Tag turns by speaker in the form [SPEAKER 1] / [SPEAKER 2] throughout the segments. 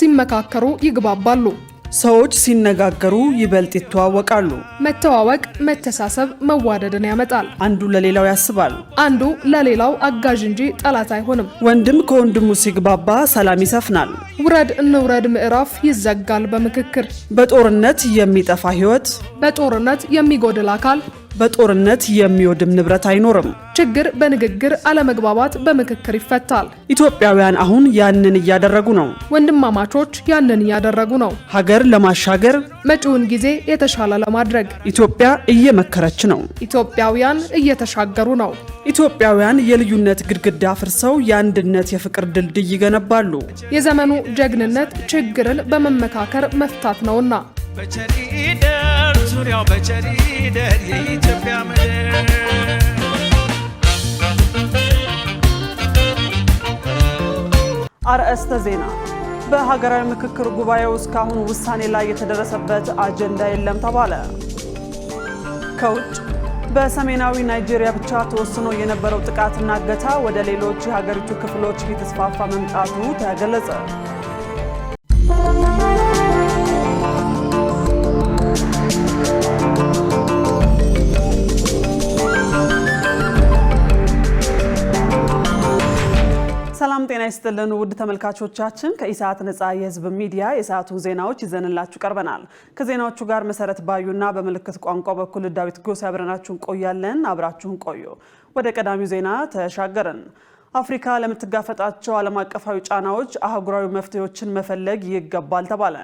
[SPEAKER 1] ሲመካከሩ ይግባባሉ።
[SPEAKER 2] ሰዎች ሲነጋገሩ ይበልጥ ይተዋወቃሉ።
[SPEAKER 1] መተዋወቅ መተሳሰብ መዋደድን ያመጣል።
[SPEAKER 2] አንዱ ለሌላው ያስባል።
[SPEAKER 1] አንዱ ለሌላው አጋዥ እንጂ ጠላት አይሆንም።
[SPEAKER 2] ወንድም ከወንድሙ ሲግባባ ሰላም ይሰፍናል።
[SPEAKER 1] ውረድ እንውረድ ምዕራፍ ይዘጋል በምክክር።
[SPEAKER 2] በጦርነት የሚጠፋ ሕይወት፣
[SPEAKER 1] በጦርነት የሚጎድል አካል፣
[SPEAKER 2] በጦርነት የሚወድም ንብረት አይኖርም።
[SPEAKER 1] ችግር በንግግር አለመግባባት በምክክር ይፈታል።
[SPEAKER 2] ኢትዮጵያውያን አሁን ያንን እያደረጉ ነው።
[SPEAKER 1] ወንድማማቾች ያንን እያደረጉ ነው።
[SPEAKER 2] ሀገር ለማሻገር
[SPEAKER 1] መጪውን ጊዜ የተሻለ ለማድረግ
[SPEAKER 2] ኢትዮጵያ እየመከረች ነው።
[SPEAKER 1] ኢትዮጵያውያን እየተሻገሩ ነው።
[SPEAKER 2] ኢትዮጵያውያን የልዩነት ግድግዳ አፍርሰው የአንድነት የፍቅር ድልድይ ይገነባሉ።
[SPEAKER 1] የዘመኑ ጀግንነት ችግርን በመመካከር መፍታት ነውና
[SPEAKER 3] በቸሪደር ዙሪያው በቸሪደር የኢትዮጵያ ምድር
[SPEAKER 2] አርዕስተ ዜና። በሀገራዊ ምክክር ጉባኤው እስካሁን ውሳኔ ላይ የተደረሰበት አጀንዳ የለም ተባለ። ከውጭ በሰሜናዊ ናይጄሪያ ብቻ ተወስኖ የነበረው ጥቃትና እገታ ወደ ሌሎች የሀገሪቱ ክፍሎች እየተስፋፋ መምጣቱ ተገለጸ። ሰላም ጤና ይስጥልን ውድ ተመልካቾቻችን፣ ከኢሳት ነጻ የህዝብ ሚዲያ የሰዓቱ ዜናዎች ይዘንላችሁ ቀርበናል። ከዜናዎቹ ጋር መሰረት ባዩና በምልክት ቋንቋ በኩል ዳዊት ጎሳ አብረናችሁን ቆያለን። አብራችሁን ቆዩ። ወደ ቀዳሚው ዜና ተሻገርን። አፍሪካ ለምትጋፈጣቸው ዓለም አቀፋዊ ጫናዎች አህጉራዊ መፍትሄዎችን መፈለግ ይገባል ተባለ።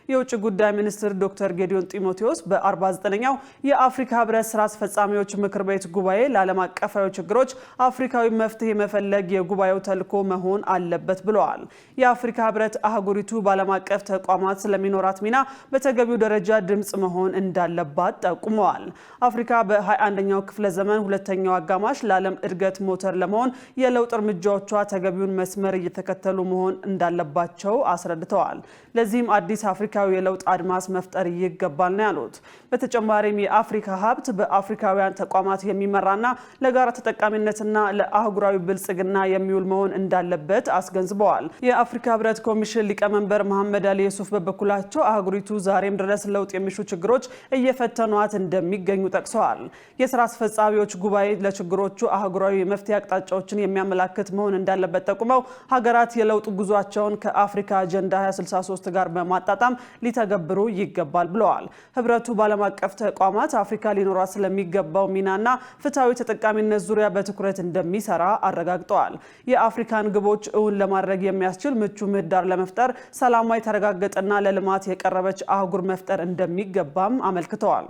[SPEAKER 2] የውጭ ጉዳይ ሚኒስትር ዶክተር ጌዲዮን ጢሞቴዎስ በ49ኛው የአፍሪካ ህብረት ስራ አስፈጻሚዎች ምክር ቤት ጉባኤ ለዓለም አቀፋዊ ችግሮች አፍሪካዊ መፍትሄ መፈለግ የጉባኤው ተልዕኮ መሆን አለበት ብለዋል። የአፍሪካ ህብረት አህጉሪቱ በዓለም አቀፍ ተቋማት ስለሚኖራት ሚና በተገቢው ደረጃ ድምጽ መሆን እንዳለባት ጠቁመዋል። አፍሪካ በ21ኛው ክፍለ ዘመን ሁለተኛው አጋማሽ ለዓለም እድገት ሞተር ለመሆን የለውጥ እርምጃዎቿ ተገቢውን መስመር እየተከተሉ መሆን እንዳለባቸው አስረድተዋል። ለዚህም አዲስ አፍሪካዊ የለውጥ አድማስ መፍጠር ይገባል ነው ያሉት። በተጨማሪም የአፍሪካ ሀብት በአፍሪካውያን ተቋማት የሚመራና ለጋራ ተጠቃሚነትና ለአህጉራዊ ብልጽግና የሚውል መሆን እንዳለበት አስገንዝበዋል። የአፍሪካ ህብረት ኮሚሽን ሊቀመንበር መሐመድ አሊ ዩሱፍ በበኩላቸው አህጉሪቱ ዛሬም ድረስ ለውጥ የሚሹ ችግሮች እየፈተኗት እንደሚገኙ ጠቅሰዋል። የስራ አስፈጻሚዎች ጉባኤ ለችግሮቹ አህጉራዊ የመፍትሄ አቅጣጫዎችን የሚያመላክት መሆን እንዳለበት ጠቁመው ሀገራት የለውጥ ጉዟቸውን ከአፍሪካ አጀንዳ 2063 ጋር በማጣጣም ሊተገብሩ ይገባል ብለዋል። ህብረቱ በዓለም አቀፍ ተቋማት አፍሪካ ሊኖራት ስለሚገባው ሚናና ፍትሃዊ ተጠቃሚነት ዙሪያ በትኩረት እንደሚሰራ አረጋግጠዋል። የአፍሪካን ግቦች እውን ለማድረግ የሚያስችል ምቹ ምህዳር ለመፍጠር ሰላማዊ የተረጋገጠና ለልማት የቀረበች አህጉር መፍጠር እንደሚገባም አመልክተዋል።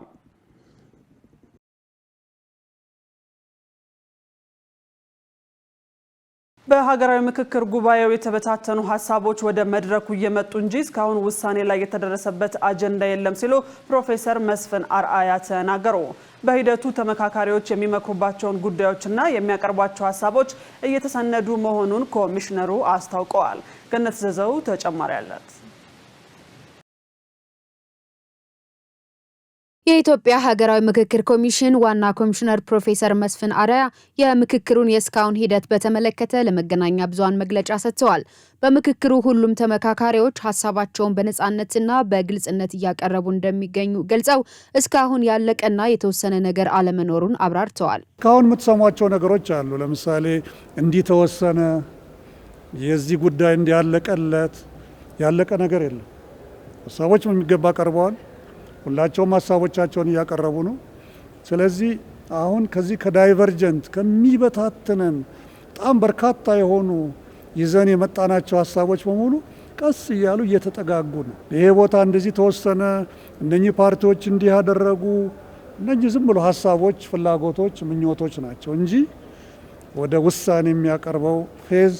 [SPEAKER 2] በሀገራዊ ምክክር ጉባኤው የተበታተኑ ሀሳቦች ወደ መድረኩ እየመጡ እንጂ እስካሁን ውሳኔ ላይ የተደረሰበት አጀንዳ የለም ሲሉ ፕሮፌሰር መስፍን አርአያ ተናገሩ። በሂደቱ ተመካካሪዎች የሚመክሩባቸውን ጉዳዮችና የሚያቀርቧቸው ሀሳቦች እየተሰነዱ መሆኑን ኮሚሽነሩ አስታውቀዋል። ገነት ዘዘው ተጨማሪ አላት።
[SPEAKER 4] የኢትዮጵያ ሀገራዊ ምክክር ኮሚሽን ዋና ኮሚሽነር ፕሮፌሰር መስፍን አርአያ የምክክሩን የእስካሁን ሂደት በተመለከተ ለመገናኛ ብዙሃን መግለጫ ሰጥተዋል። በምክክሩ ሁሉም ተመካካሪዎች ሀሳባቸውን በነጻነትና በግልጽነት እያቀረቡ እንደሚገኙ ገልጸው እስካሁን ያለቀና የተወሰነ ነገር አለመኖሩን አብራርተዋል።
[SPEAKER 5] እስካሁን የምትሰሟቸው ነገሮች አሉ። ለምሳሌ እንዲህ ተወሰነ፣ የዚህ ጉዳይ እንዲያለቀለት ያለቀ ነገር የለም። ሀሳቦች በሚገባ ቀርበዋል። ሁላቸውም ሀሳቦቻቸውን እያቀረቡ ነው። ስለዚህ አሁን ከዚህ ከዳይቨርጀንት ከሚበታተነን በጣም በርካታ የሆኑ ይዘን የመጣናቸው ሀሳቦች በሙሉ ቀስ እያሉ እየተጠጋጉ ነው። ይሄ ቦታ እንደዚህ ተወሰነ፣ እነኚህ ፓርቲዎች እንዲህ ያደረጉ፣ እነኚህ ዝም ብሎ ሀሳቦች፣ ፍላጎቶች፣ ምኞቶች ናቸው እንጂ ወደ ውሳኔ የሚያቀርበው ፌዝ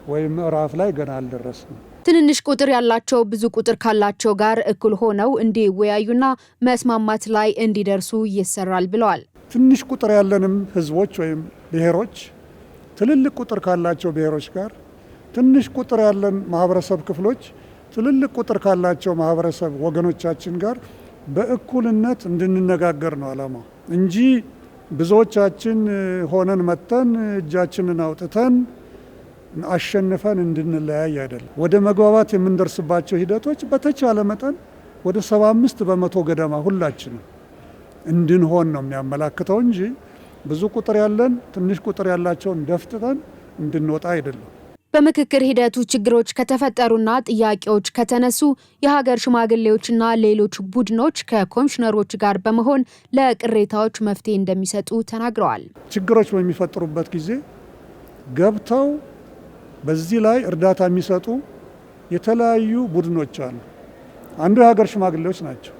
[SPEAKER 5] ወይም ምዕራፍ ላይ ገና አልደረስንም።
[SPEAKER 4] ትንንሽ ቁጥር ያላቸው ብዙ ቁጥር ካላቸው ጋር እኩል ሆነው እንዲወያዩና መስማማት ላይ እንዲደርሱ ይሰራል ብለዋል።
[SPEAKER 5] ትንሽ ቁጥር ያለንም ህዝቦች ወይም ብሔሮች ትልልቅ ቁጥር ካላቸው ብሔሮች ጋር፣ ትንሽ ቁጥር ያለን ማህበረሰብ ክፍሎች ትልልቅ ቁጥር ካላቸው ማህበረሰብ ወገኖቻችን ጋር በእኩልነት እንድንነጋገር ነው ዓላማው እንጂ ብዙዎቻችን ሆነን መተን እጃችንን አውጥተን አሸንፈን እንድንለያይ አይደለም። ወደ መግባባት የምንደርስባቸው ሂደቶች በተቻለ መጠን ወደ 75% ገደማ ሁላችንም እንድንሆን ነው የሚያመላክተው እንጂ ብዙ ቁጥር ያለን ትንሽ ቁጥር ያላቸውን ደፍጥተን እንድንወጣ አይደለም።
[SPEAKER 4] በምክክር ሂደቱ ችግሮች ከተፈጠሩና ጥያቄዎች ከተነሱ የሀገር ሽማግሌዎችና ሌሎች ቡድኖች ከኮሚሽነሮች ጋር በመሆን ለቅሬታዎች መፍትሄ እንደሚሰጡ ተናግረዋል።
[SPEAKER 5] ችግሮች በሚፈጠሩበት ጊዜ ገብተው በዚህ ላይ እርዳታ የሚሰጡ የተለያዩ ቡድኖች አሉ። አንዱ የሀገር ሽማግሌዎች ናቸው።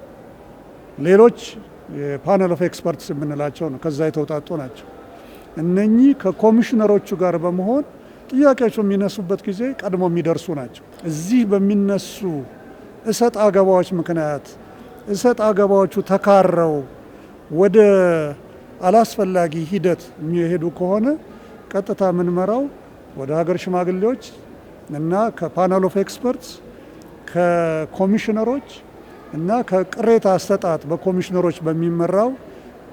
[SPEAKER 5] ሌሎች የፓነል ኦፍ ኤክስፐርትስ የምንላቸው ነው፣ ከዛ የተውጣጡ ናቸው። እነኚህ ከኮሚሽነሮቹ ጋር በመሆን ጥያቄዎች በሚነሱበት ጊዜ ቀድሞ የሚደርሱ ናቸው። እዚህ በሚነሱ እሰጥ አገባዎች ምክንያት እሰጥ አገባዎቹ ተካረው ወደ አላስፈላጊ ሂደት የሚሄዱ ከሆነ ቀጥታ የምንመራው ወደ ሀገር ሽማግሌዎች እና ከፓነል ኦፍ ኤክስፐርትስ ከኮሚሽነሮች እና ከቅሬታ አሰጣጥ በኮሚሽነሮች በሚመራው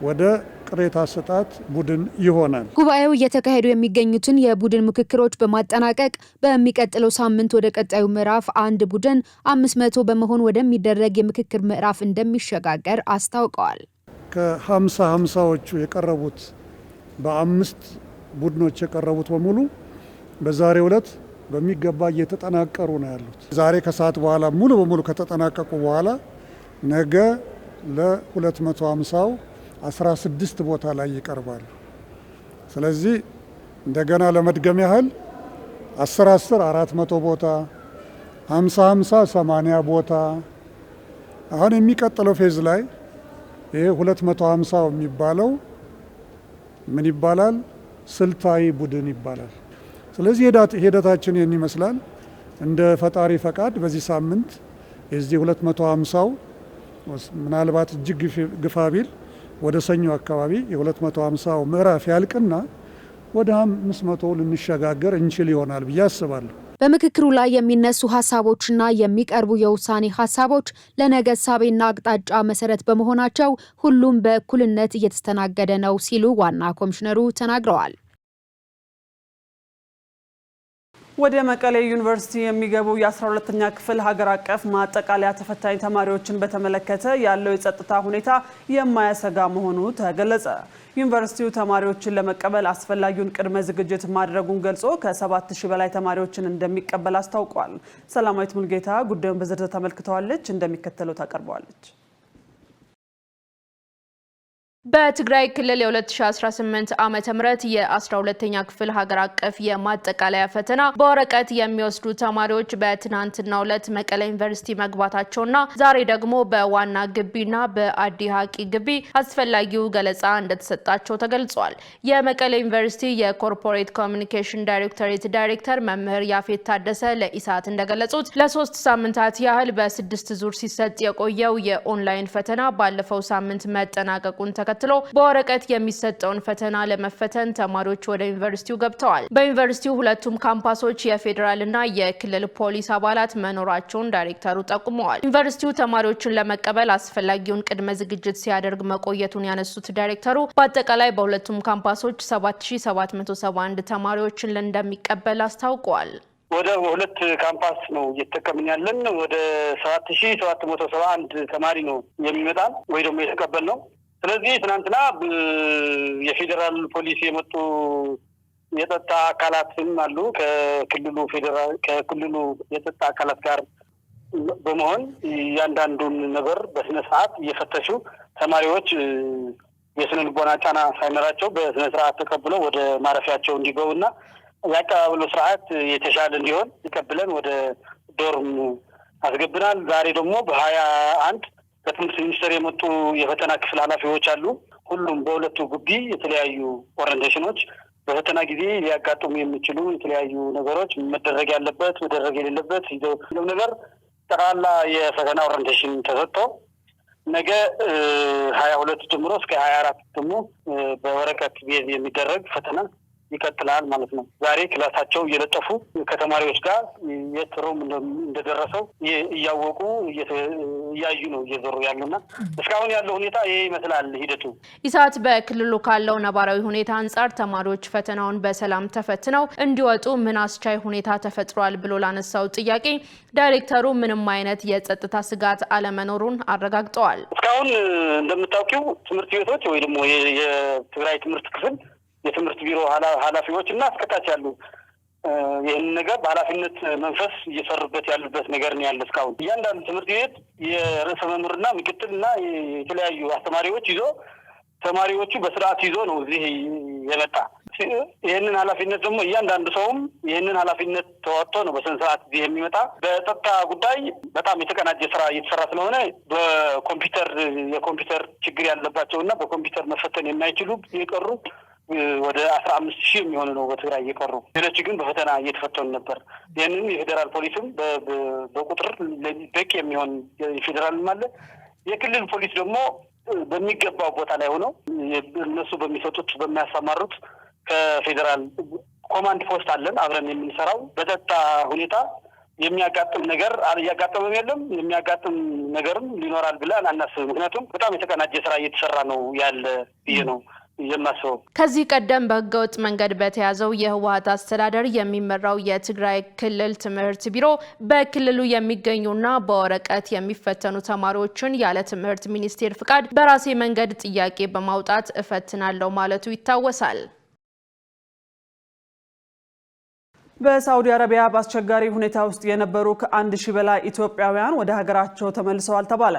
[SPEAKER 5] ወደ ቅሬታ አሰጣጥ ቡድን ይሆናል።
[SPEAKER 4] ጉባኤው እየተካሄዱ የሚገኙትን የቡድን ምክክሮች በማጠናቀቅ በሚቀጥለው ሳምንት ወደ ቀጣዩ ምዕራፍ አንድ ቡድን 500 በመሆን ወደሚደረግ የምክክር ምዕራፍ እንደሚሸጋገር አስታውቀዋል።
[SPEAKER 5] ከ50ዎቹ የቀረቡት በ5 ቡድኖች የቀረቡት በሙሉ በዛሬው ዕለት በሚገባ እየተጠናቀሩ ነው ያሉት። ዛሬ ከሰዓት በኋላ ሙሉ በሙሉ ከተጠናቀቁ በኋላ ነገ ለ250 16 ቦታ ላይ ይቀርባሉ። ስለዚህ እንደገና ለመድገም ያህል 10 400 ቦታ 50 80 ቦታ አሁን የሚቀጥለው ፌዝ ላይ ይሄ 250 የሚባለው ምን ይባላል? ስልታዊ ቡድን ይባላል። ስለዚህ ሂደታችን ይህን ይመስላል። እንደ ፈጣሪ ፈቃድ በዚህ ሳምንት የዚህ 250 ምናልባት እጅግ ግፋ ቢል ወደ ሰኞ አካባቢ የ250 ምዕራፍ ያልቅና ወደ 500 ልንሸጋገር እንችል ይሆናል ብዬ አስባለሁ።
[SPEAKER 4] በምክክሩ ላይ የሚነሱ ሀሳቦችና የሚቀርቡ የውሳኔ ሀሳቦች ለነገ እሳቤና አቅጣጫ መሰረት በመሆናቸው ሁሉም በእኩልነት እየተስተናገደ ነው ሲሉ ዋና ኮሚሽነሩ ተናግረዋል።
[SPEAKER 2] ወደ መቀሌ ዩኒቨርሲቲ የሚገቡ የ12ኛ ክፍል ሀገር አቀፍ ማጠቃለያ ተፈታኝ ተማሪዎችን በተመለከተ ያለው የጸጥታ ሁኔታ የማያሰጋ መሆኑ ተገለጸ። ዩኒቨርሲቲው ተማሪዎችን ለመቀበል አስፈላጊውን ቅድመ ዝግጅት ማድረጉን ገልጾ ከ7000 በላይ ተማሪዎችን እንደሚቀበል አስታውቋል። ሰላማዊት ሙልጌታ ጉዳዩን በዝርዝር ተመልክተዋለች፣ እንደሚከተለው ታቀርበዋለች።
[SPEAKER 6] በትግራይ ክልል የ2018 ዓመተ ምህረት የ12ኛ ክፍል ሀገር አቀፍ የማጠቃለያ ፈተና በወረቀት የሚወስዱ ተማሪዎች በትናንትናው ዕለት መቀሌ ዩኒቨርሲቲ መግባታቸውና ዛሬ ደግሞ በዋና ግቢና በአዲ ሀቂ ግቢ አስፈላጊው ገለጻ እንደተሰጣቸው ተገልጿል። የመቀሌ ዩኒቨርሲቲ የኮርፖሬት ኮሚኒኬሽን ዳይሬክቶሬት ዳይሬክተር መምህር ያፌት ታደሰ ለኢሳት እንደገለጹት ለ3 ሳምንታት ያህል በ6 ዙር ሲሰጥ የቆየው የኦንላይን ፈተና ባለፈው ሳምንት መጠናቀቁን ተከትሎ በወረቀት የሚሰጠውን ፈተና ለመፈተን ተማሪዎች ወደ ዩኒቨርሲቲው ገብተዋል። በዩኒቨርሲቲው ሁለቱም ካምፓሶች የፌዴራልና የክልል ፖሊስ አባላት መኖራቸውን ዳይሬክተሩ ጠቁመዋል። ዩኒቨርሲቲው ተማሪዎችን ለመቀበል አስፈላጊውን ቅድመ ዝግጅት ሲያደርግ መቆየቱን ያነሱት ዳይሬክተሩ በአጠቃላይ በሁለቱም ካምፓሶች 7771 ተማሪዎችን እንደሚቀበል አስታውቀዋል።
[SPEAKER 7] ወደ 2 ካምፓስ ነው እየተጠቀምን ያለን። ወደ 7771 ተማሪ ነው የሚመጣ ወይ ደግሞ የተቀበል ነው። ስለዚህ ትናንትና የፌዴራል ፖሊስ የመጡ የጸጥታ አካላትም አሉ ከክልሉ የጸጥታ አካላት ጋር በመሆን ያንዳንዱን ነገር በስነ ስርዓት እየፈተሹ ተማሪዎች የስነ ልቦና ጫና ሳይመራቸው በስነ ስርዓት ተቀብለው ወደ ማረፊያቸው እንዲገቡና ያቀባበሉ ስርዓት የተሻለ እንዲሆን ተቀብለን ወደ ዶርም አስገብናል። ዛሬ ደግሞ በ21 ከትምህርት ሚኒስቴር የመጡ የፈተና ክፍል ኃላፊዎች አሉ። ሁሉም በሁለቱ ግቢ የተለያዩ ኦሪንቴሽኖች በፈተና ጊዜ ሊያጋጥሙ የሚችሉ የተለያዩ ነገሮች መደረግ ያለበት መደረግ የሌለበት ይዘው ነገር ጠቅላላ የፈተና ኦሪንቴሽን ተሰጥቶ ነገ 22 ጀምሮ እስከ 24 ደግሞ በወረቀት ቤዝ የሚደረግ ፈተና ይቀጥላል ማለት ነው። ዛሬ ክላሳቸው እየለጠፉ ከተማሪዎች ጋር የትሮም እንደደረሰው እያወቁ እያዩ ነው እየዞሩ ያሉና እስካሁን ያለው ሁኔታ ይሄ ይመስላል ሂደቱ።
[SPEAKER 6] ኢሳት በክልሉ ካለው ነባራዊ ሁኔታ አንጻር ተማሪዎች ፈተናውን በሰላም ተፈትነው እንዲወጡ ምን አስቻይ ሁኔታ ተፈጥሯል ብሎ ላነሳው ጥያቄ ዳይሬክተሩ ምንም አይነት የጸጥታ ስጋት አለመኖሩን አረጋግጠዋል።
[SPEAKER 7] እስካሁን እንደምታውቂው ትምህርት ቤቶች ወይ ደግሞ የትግራይ ትምህርት ክፍል የትምህርት ቢሮ ኃላፊዎች እና እስከታች ያሉ ይህን ነገር በኃላፊነት መንፈስ እየሰሩበት ያሉበት ነገር ነው ያለ። እስካሁን እያንዳንዱ ትምህርት ቤት የርዕሰ መምህርና ምክትልና የተለያዩ አስተማሪዎች ይዞ ተማሪዎቹ በስርዓት ይዞ ነው እዚህ የመጣ። ይህንን ኃላፊነት ደግሞ እያንዳንዱ ሰውም ይህንን ኃላፊነት ተወጥቶ ነው በስነ ስርዓት እዚህ የሚመጣ። በጸጥታ ጉዳይ በጣም የተቀናጀ ስራ እየተሰራ ስለሆነ የኮምፒውተር ችግር ያለባቸውና በኮምፒውተር መፈተን የማይችሉ የቀሩ ወደ 15,000 የሚሆኑ ነው በትግራይ እየቀሩ። ሌሎች ግን በፈተና እየተፈተኑ ነበር። ይህንን የፌዴራል ፖሊስም በቁጥር በቂ የሚሆን የፌዴራልም አለ። የክልል ፖሊስ ደግሞ በሚገባው ቦታ ላይ ሆነው እነሱ በሚያሰማሩት ከፌዴራል ኮማንድ ፖስት አለን አብረን የምንሰራው። በጸጥታ ሁኔታ የሚያጋጥም ነገር እያጋጠመም የለም፣ የሚያጋጥም ነገርም ሊኖራል ብለን አናስብም። ምክንያቱም በጣም የተቀናጀ ስራ እየተሰራ ነው ያለ ብዬ ነው የማስበው።
[SPEAKER 6] ከዚህ ቀደም በህገወጥ መንገድ በተያዘው የህወሓት አስተዳደር የሚመራው የትግራይ ክልል ትምህርት ቢሮ በክልሉ የሚገኙና በወረቀት የሚፈተኑ ተማሪዎችን ያለ ትምህርት ሚኒስቴር ፍቃድ በራሴ መንገድ ጥያቄ በማውጣት እፈትናለሁ ማለቱ ይታወሳል።
[SPEAKER 2] በሳዑዲ አረቢያ በአስቸጋሪ ሁኔታ ውስጥ የነበሩ ከ1000 በላይ ኢትዮጵያውያን ወደ ሀገራቸው ተመልሰዋል ተባለ።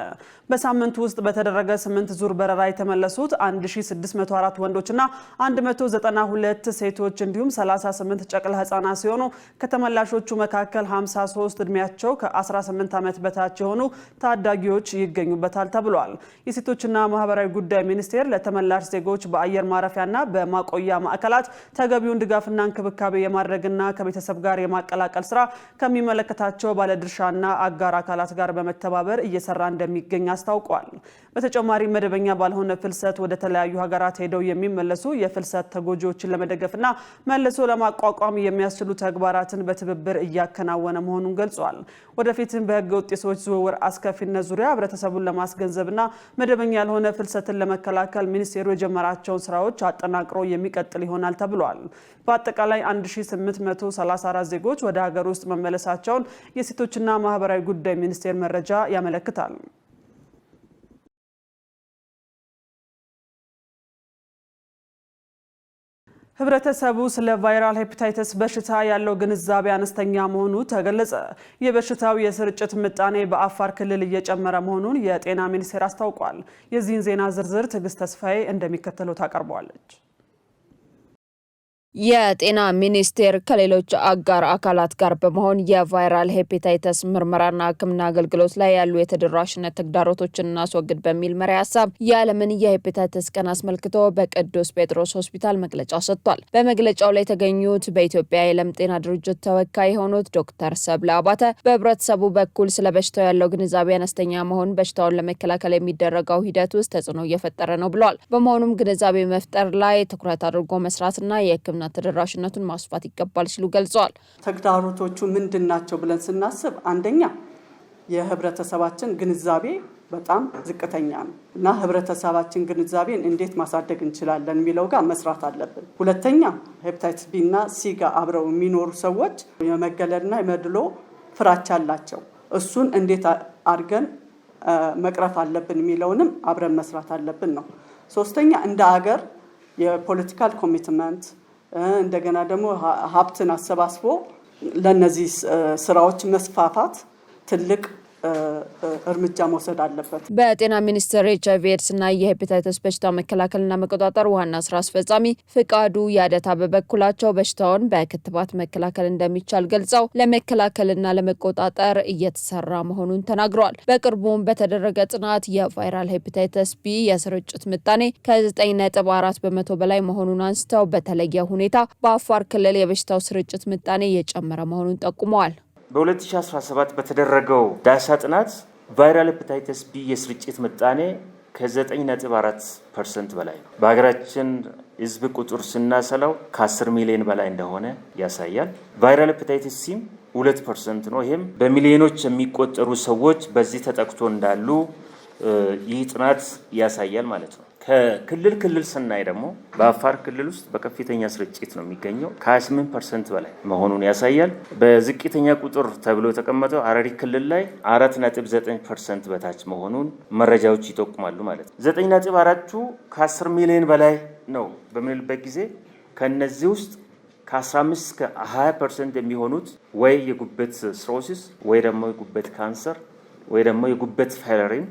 [SPEAKER 2] በሳምንት ውስጥ በተደረገ 8 ዙር በረራ የተመለሱት 1604 ወንዶችና 192 ሴቶች እንዲሁም 38 ጨቅላ ህጻናት ሲሆኑ ከተመላሾቹ መካከል 53 እድሜያቸው ከ18 ዓመት በታች የሆኑ ታዳጊዎች ይገኙበታል ተብሏል። የሴቶችና ማህበራዊ ጉዳይ ሚኒስቴር ለተመላሽ ዜጎች በአየር ማረፊያና በማቆያ ማዕከላት ተገቢውን ድጋፍና እንክብካቤ የማድረግና ከቤተሰብ ጋር የማቀላቀል ስራ ከሚመለከታቸው ባለድርሻና አጋር አካላት ጋር በመተባበር እየሰራ እንደሚገኝ አስታውቋል። በተጨማሪ መደበኛ ባልሆነ ፍልሰት ወደ ተለያዩ ሀገራት ሄደው የሚመለሱ የፍልሰት ተጎጂዎችን ለመደገፍና መልሶ ለማቋቋም የሚያስችሉ ተግባራትን በትብብር እያከናወነ መሆኑን ገልጿል። ወደፊትም በህገ ወጥ የሰዎች ዝውውር አስከፊነት ዙሪያ ህብረተሰቡን ለማስገንዘብና መደበኛ ያልሆነ ፍልሰትን ለመከላከል ሚኒስቴሩ የጀመራቸውን ስራዎች አጠናክሮ የሚቀጥል ይሆናል ተብሏል። በአጠቃላይ 1834 ዜጎች ወደ ሀገር ውስጥ መመለሳቸውን የሴቶችና ማህበራዊ ጉዳይ ሚኒስቴር መረጃ ያመለክታል። ህብረተሰቡ ስለ ቫይራል ሄፓታይተስ በሽታ ያለው ግንዛቤ አነስተኛ መሆኑ ተገለጸ። የበሽታው የስርጭት ምጣኔ በአፋር ክልል እየጨመረ መሆኑን የጤና ሚኒስቴር አስታውቋል። የዚህን ዜና ዝርዝር ትዕግስት ተስፋዬ እንደሚከተለው ታቀርበዋለች።
[SPEAKER 4] የጤና ሚኒስቴር ከሌሎች አጋር አካላት ጋር በመሆን የቫይራል ሄፓታይተስ ምርመራና ሕክምና አገልግሎት ላይ ያሉ የተደራሽነት ተግዳሮቶችን እናስወግድ በሚል መሪ ሀሳብ የዓለምን የሄፓታይተስ ቀን አስመልክቶ በቅዱስ ጴጥሮስ ሆስፒታል መግለጫ ሰጥቷል። በመግለጫው ላይ የተገኙት በኢትዮጵያ የዓለም ጤና ድርጅት ተወካይ የሆኑት ዶክተር ሰብለ አባተ በህብረተሰቡ በኩል ስለ በሽታው ያለው ግንዛቤ አነስተኛ መሆን በሽታውን ለመከላከል የሚደረገው ሂደት ውስጥ ተጽዕኖ እየፈጠረ ነው ብለዋል። በመሆኑም ግንዛቤ መፍጠር ላይ ትኩረት አድርጎ መስራትና የሕክምና ተደራሽነቱን ማስፋት ይገባል ሲሉ ገልጸዋል።
[SPEAKER 8] ተግዳሮቶቹ ምንድናቸው ብለን ስናስብ አንደኛ የህብረተሰባችን ግንዛቤ በጣም ዝቅተኛ ነው እና ህብረተሰባችን ግንዛቤን እንዴት ማሳደግ እንችላለን የሚለው ጋር መስራት አለብን። ሁለተኛ ሄፓታይተስ ቢ እና ሲ ጋር አብረው የሚኖሩ ሰዎች የመገለልና የመድሎ ፍራቻ አላቸው። እሱን እንዴት አድርገን መቅረፍ አለብን የሚለውንም አብረን መስራት አለብን ነው። ሶስተኛ እንደ አገር የፖለቲካል ኮሚትመንት እንደገና ደግሞ ሀብትን አሰባስቦ ለነዚህ ስራዎች መስፋፋት ትልቅ እርምጃ መውሰድ አለበት።
[SPEAKER 4] በጤና ሚኒስቴር HIV ኤድስና የሄፓታይተስ በሽታ መከላከልና መቆጣጠር ዋና ስራ አስፈጻሚ ፍቃዱ ያደታ በበኩላቸው በሽታውን በክትባት መከላከል እንደሚቻል ገልጸው ለመከላከልና ለመቆጣጠር እየተሰራ መሆኑን ተናግረዋል። በቅርቡም በተደረገ ጥናት የቫይራል ሄፓታይተስ ቢ የስርጭት ምጣኔ ከ9.4% በላይ መሆኑን አንስተው በተለየ ሁኔታ በአፋር ክልል የበሽታው ስርጭት ምጣኔ እየጨመረ መሆኑን ጠቁመዋል።
[SPEAKER 9] በ2017 በተደረገው ዳሳ ጥናት ቫይራል ሄፓታይተስ ቢ የስርጭት ምጣኔ ከ9.4% በላይ ነው። በሀገራችን ህዝብ ቁጥር ስናሰላው ከ10 ሚሊዮን በላይ እንደሆነ ያሳያል። ቫይራል ሄፓታይቲስ ሲም 2% ነው። ይህም በሚሊዮኖች የሚቆጠሩ ሰዎች በዚህ ተጠቅቶ እንዳሉ ይህ ጥናት ያሳያል ማለት ነው። ከክልል ስናይ ደግሞ በአፋር ክልል ውስጥ በከፍተኛ ስርጭት ነው የሚገኘው ከ28% በላይ መሆኑን ያሳያል። በዝቅተኛ ቁጥር ተብሎ የተቀመጠው ሐረሪ ክልል ላይ 4.9% በታች መሆኑን መረጃዎች ይጠቁማሉ ማለት ነው። 9.4ቱ ከ10 ሚሊዮን በላይ ነው በምንልበት ጊዜ ከነዚህ ውስጥ ከ15 እስከ 20% የሚሆኑት ወይ የጉበት ሲሮሲስ ወይ ደግሞ የጉበት ካንሰር ወይ ደግሞ የጉበት ፋይለሪን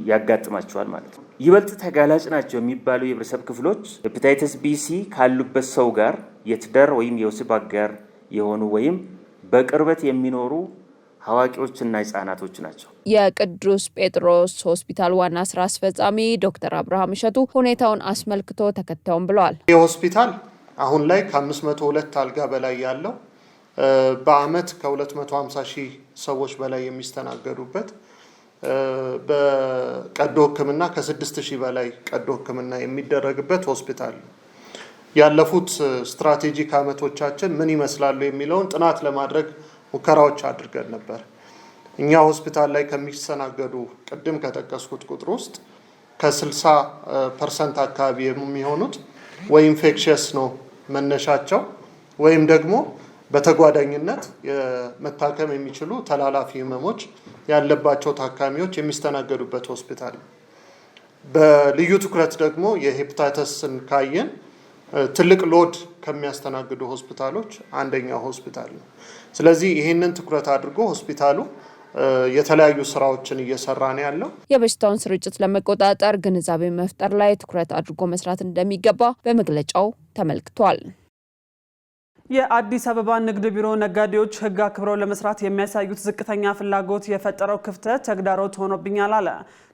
[SPEAKER 9] ያጋጥማቸዋል ማለት ነው። ይበልጥ ተጋላጭ ናቸው የሚባሉ የህብረተሰብ ክፍሎች ሄፓታይተስ ቢሲ ካሉበት ሰው ጋር የትዳር ወይም የወሲብ አጋር የሆኑ ወይም በቅርበት የሚኖሩ አዋቂዎችና ህጻናቶች ናቸው።
[SPEAKER 4] የቅዱስ ጴጥሮስ ሆስፒታል ዋና ስራ አስፈጻሚ ዶክተር አብርሃም እሸቱ ሁኔታውን አስመልክቶ ተከታዩም ብለዋል።
[SPEAKER 10] ይህ ሆስፒታል አሁን ላይ ከ502 አልጋ በላይ ያለው በአመት ከ250 ሺህ ሰዎች በላይ የሚስተናገዱበት በቀዶ ህክምና ከ6000 በላይ ቀዶ ህክምና የሚደረግበት ሆስፒታል ነው። ያለፉት ስትራቴጂክ አመቶቻችን ምን ይመስላሉ የሚለውን ጥናት ለማድረግ ሙከራዎች አድርገን ነበር። እኛ ሆስፒታል ላይ ከሚስተናገዱ ቅድም ከጠቀስኩት ቁጥር ውስጥ ከ60% አካባቢ የሚሆኑት ወይ ኢንፌክሽየስ ነው መነሻቸው ወይም ደግሞ በተጓዳኝነት መታከም የሚችሉ ተላላፊ ህመሞች ያለባቸው ታካሚዎች የሚስተናገዱበት ሆስፒታል ነው። በልዩ ትኩረት ደግሞ የሄፓታይተስን ካየን ትልቅ ሎድ ከሚያስተናግዱ ሆስፒታሎች አንደኛው ሆስፒታል ነው። ስለዚህ ይህንን ትኩረት አድርጎ ሆስፒታሉ የተለያዩ ስራዎችን እየሰራ ነው ያለው።
[SPEAKER 4] የበሽታውን ስርጭት ለመቆጣጠር ግንዛቤ መፍጠር ላይ ትኩረት አድርጎ መስራት እንደሚገባ በመግለጫው ተመልክቷል።
[SPEAKER 2] የአዲስ አበባ ንግድ ቢሮ ነጋዴዎች ህግ አክብረው ለመስራት የሚያሳዩት ዝቅተኛ ፍላጎት የፈጠረው ክፍተት ተግዳሮት ሆኖብኛል አለ።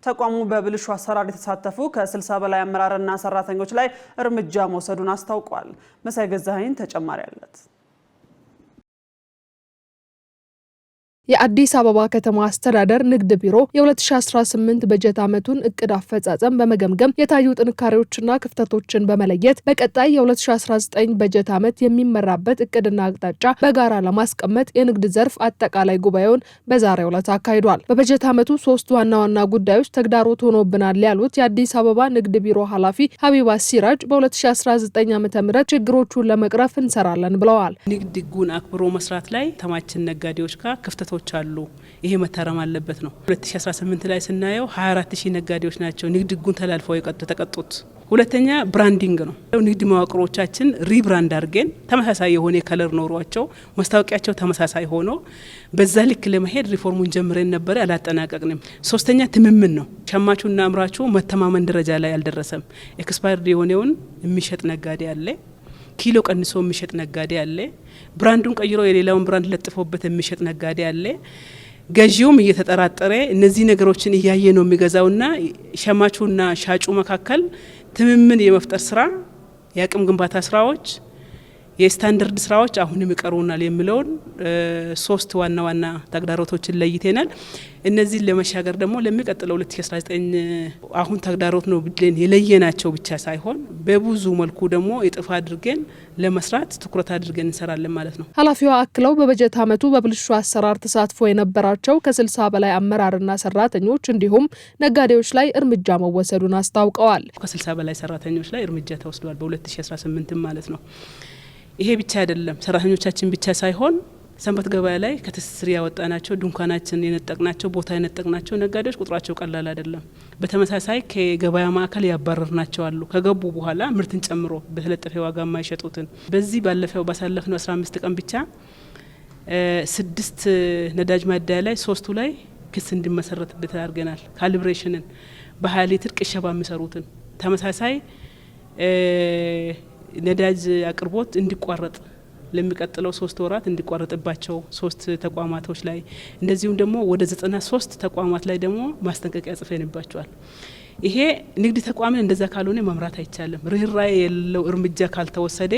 [SPEAKER 2] ተቋሙ በብልሹ አሰራር የተሳተፉ ከ60 በላይ አመራርና ሰራተኞች ላይ እርምጃ መውሰዱን አስታውቋል። መሳይ ገዛኸኝ ተጨማሪ አለት።
[SPEAKER 1] የአዲስ አበባ ከተማ አስተዳደር ንግድ ቢሮ የ2018 በጀት ዓመቱን እቅድ አፈጻጸም በመገምገም የታዩ ጥንካሬዎችና ክፍተቶችን በመለየት በቀጣይ የ2019 በጀት ዓመት የሚመራበት እቅድና አቅጣጫ በጋራ ለማስቀመጥ የንግድ ዘርፍ አጠቃላይ ጉባኤውን በዛሬው ዕለት አካሂዷል። በበጀት ዓመቱ 3 ዋና ዋና ጉዳዮች ተግዳሮት ሆኖብናል ያሉት የአዲስ አበባ ንግድ ቢሮ ኃላፊ ሀቢባ ሲራጅ በ2019 ዓ.ም ችግሮቹን ለመቅረፍ እንሰራለን ብለዋል።
[SPEAKER 11] ንግድ ህጉን አክብሮ መስራት ላይ ተማችን ነጋዴዎች ጋር ክፍተቶች አሉ። ይሄ መታረም አለበት ነው። 2018 ላይ ስናየው 24000 ነጋዴዎች ናቸው ንግድ ህጉን ተላልፈው የተቀጡት። ሁለተኛ ብራንዲንግ ነው። ንግድ መዋቅሮቻችን ሪብራንድ አድርገን ተመሳሳይ የሆነ ከለር ኖሯቸው ማስታወቂያቸው ተመሳሳይ ሆኖ በዛ ልክ ለመሄድ ሪፎርሙን ጀምረን ነበር፣ አላጠናቀቅንም። ሶስተኛ ትምምን ነው። ሸማቹና አምራቹ መተማመን ደረጃ ላይ አልደረሰም። ኤክስፓየርድ የሆነውን የሚሸጥ ነጋዴ አለ፣ ኪሎ ቀንሶ የሚሸጥ ነጋዴ አለ፣ ብራንዱን ቀይሮ የሌላውን ብራንድ ለጥፎበት የሚሸጥ ነጋዴ አለ። ገዢውም እየተጠራጠረ እነዚህ ነገሮችን እያየ ነው የሚገዛውና ሸማቹና ሻጩ መካከል ትምምን የመፍጠር ስራ፣ የአቅም ግንባታ ስራዎች፣ የስታንዳርድ ስራዎች አሁንም ይቀሩናል የሚለውን 3 ዋና ዋና ተግዳሮቶችን ለይተናል። እነዚህን ለመሻገር ደግሞ ለሚቀጥለው 2019 አሁን ተግዳሮት ነው ብለን የለየናቸው ብቻ ሳይሆን በብዙ መልኩ ደግሞ እጥፍ አድርገን ለመስራት ትኩረት አድርገን እንሰራለን ማለት ነው።
[SPEAKER 1] ኃላፊዋ አክለው በበጀት ዓመቱ በብልሹ አሰራር ተሳትፎ የነበራቸው ከ60 በላይ አመራርና ሰራተኞች እንዲሁም ነጋዴዎች ላይ እርምጃ መወሰዱን አስታውቀዋል።
[SPEAKER 11] ከ60 በላይ ሰራተኞች ላይ እርምጃ ተወስዷል በ2018 ማለት ነው። ይሄ ብቻ አይደለም፣ ሰራተኞቻችን ብቻ ሳይሆን ሰንበት ገበያ ላይ ከትስስር ያወጣናቸው ድንኳናችን የነጠቅናቸው ቦታ የነጠቅናቸው ነጋዴዎች ቁጥራቸው ቀላል አይደለም። በተመሳሳይ ከገበያ ማዕከል ያባረርናቸው አሉ። ከገቡ በኋላ ምርትን ጨምሮ በተለጠፈ ዋጋ የማይሸጡትን በዚህ ባሳለፍነው 15 ቀን ብቻ 6 ነዳጅ ማደያ ላይ 3ቱ ላይ ክስ እንዲመሰረትበት አድርገናል። ካሊብሬሽንን በ20 ሊትር ቅሸባ የሚሰሩትን ተመሳሳይ ነዳጅ አቅርቦት እንዲቋረጥ ለሚቀጥለው 3 ወራት እንዲቋረጥባቸው 3 ተቋማቶች ላይ እንደዚሁም ደግሞ ወደ 93 ተቋማት ላይ ደግሞ ማስጠንቀቂያ ጽፈንባቸዋል። ይሄ ንግድ ተቋምን እንደዛ ካልሆነ መምራት አይቻልም። ርህራሄ የሌለው እርምጃ ካልተወሰደ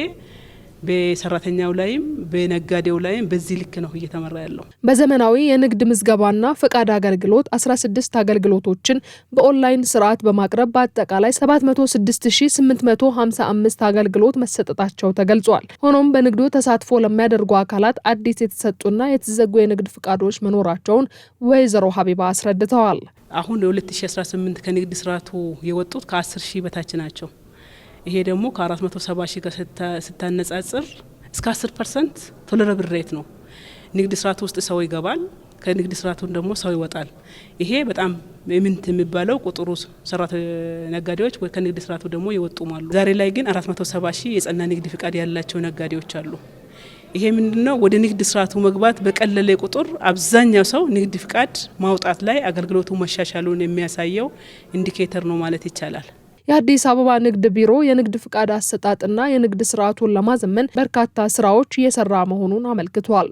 [SPEAKER 11] በሰራተኛው ላይም በነጋዴው ላይም በዚህ ልክ ነው እየተመራ ያለው።
[SPEAKER 1] በዘመናዊ የንግድ ምዝገባና ፈቃድ አገልግሎት 16 አገልግሎቶችን በኦንላይን ስርዓት በማቅረብ በአጠቃላይ 706855 አገልግሎት መሰጠታቸው ተገልጿል። ሆኖም በንግዱ ተሳትፎ ለሚያደርጉ አካላት አዲስ የተሰጡና የተዘጉ የንግድ ፍቃዶች መኖራቸውን ወይዘሮ ሀቢባ አስረድተዋል።
[SPEAKER 11] አሁን ለ2018 ከንግድ ስርዓቱ የወጡት ከ10 ሺህ በታች ናቸው። ይሄ ደግሞ ከ470 ሺህ ጋር ስታነጻጽር እስከ 10% ቶለረብል ሬት ነው። ንግድ ስርዓቱ ውስጥ ሰው ይገባል፣ ከንግድ ስርዓቱን ደግሞ ሰው ይወጣል። ይሄ በጣም ምንት የሚባለው ቁጥሩ ነጋዴዎች ወይ ከንግድ ስርዓቱ ደግሞ ይወጡም አሉ። ዛሬ ላይ ግን 470 ሺህ የጸና ንግድ ፍቃድ ያላቸው ነጋዴዎች አሉ። ይሄ ምንድነው? ወደ ንግድ ስርዓቱ መግባት በቀለለ ቁጥር አብዛኛው ሰው ንግድ ፍቃድ ማውጣት ላይ አገልግሎቱ መሻሻሉን የሚያሳየው ኢንዲኬተር ነው ማለት ይቻላል።
[SPEAKER 1] የአዲስ አበባ ንግድ ቢሮ የንግድ ፍቃድ አሰጣጥና የንግድ ስርዓቱን ለማዘመን በርካታ ስራዎች እየሰራ መሆኑን አመልክቷል።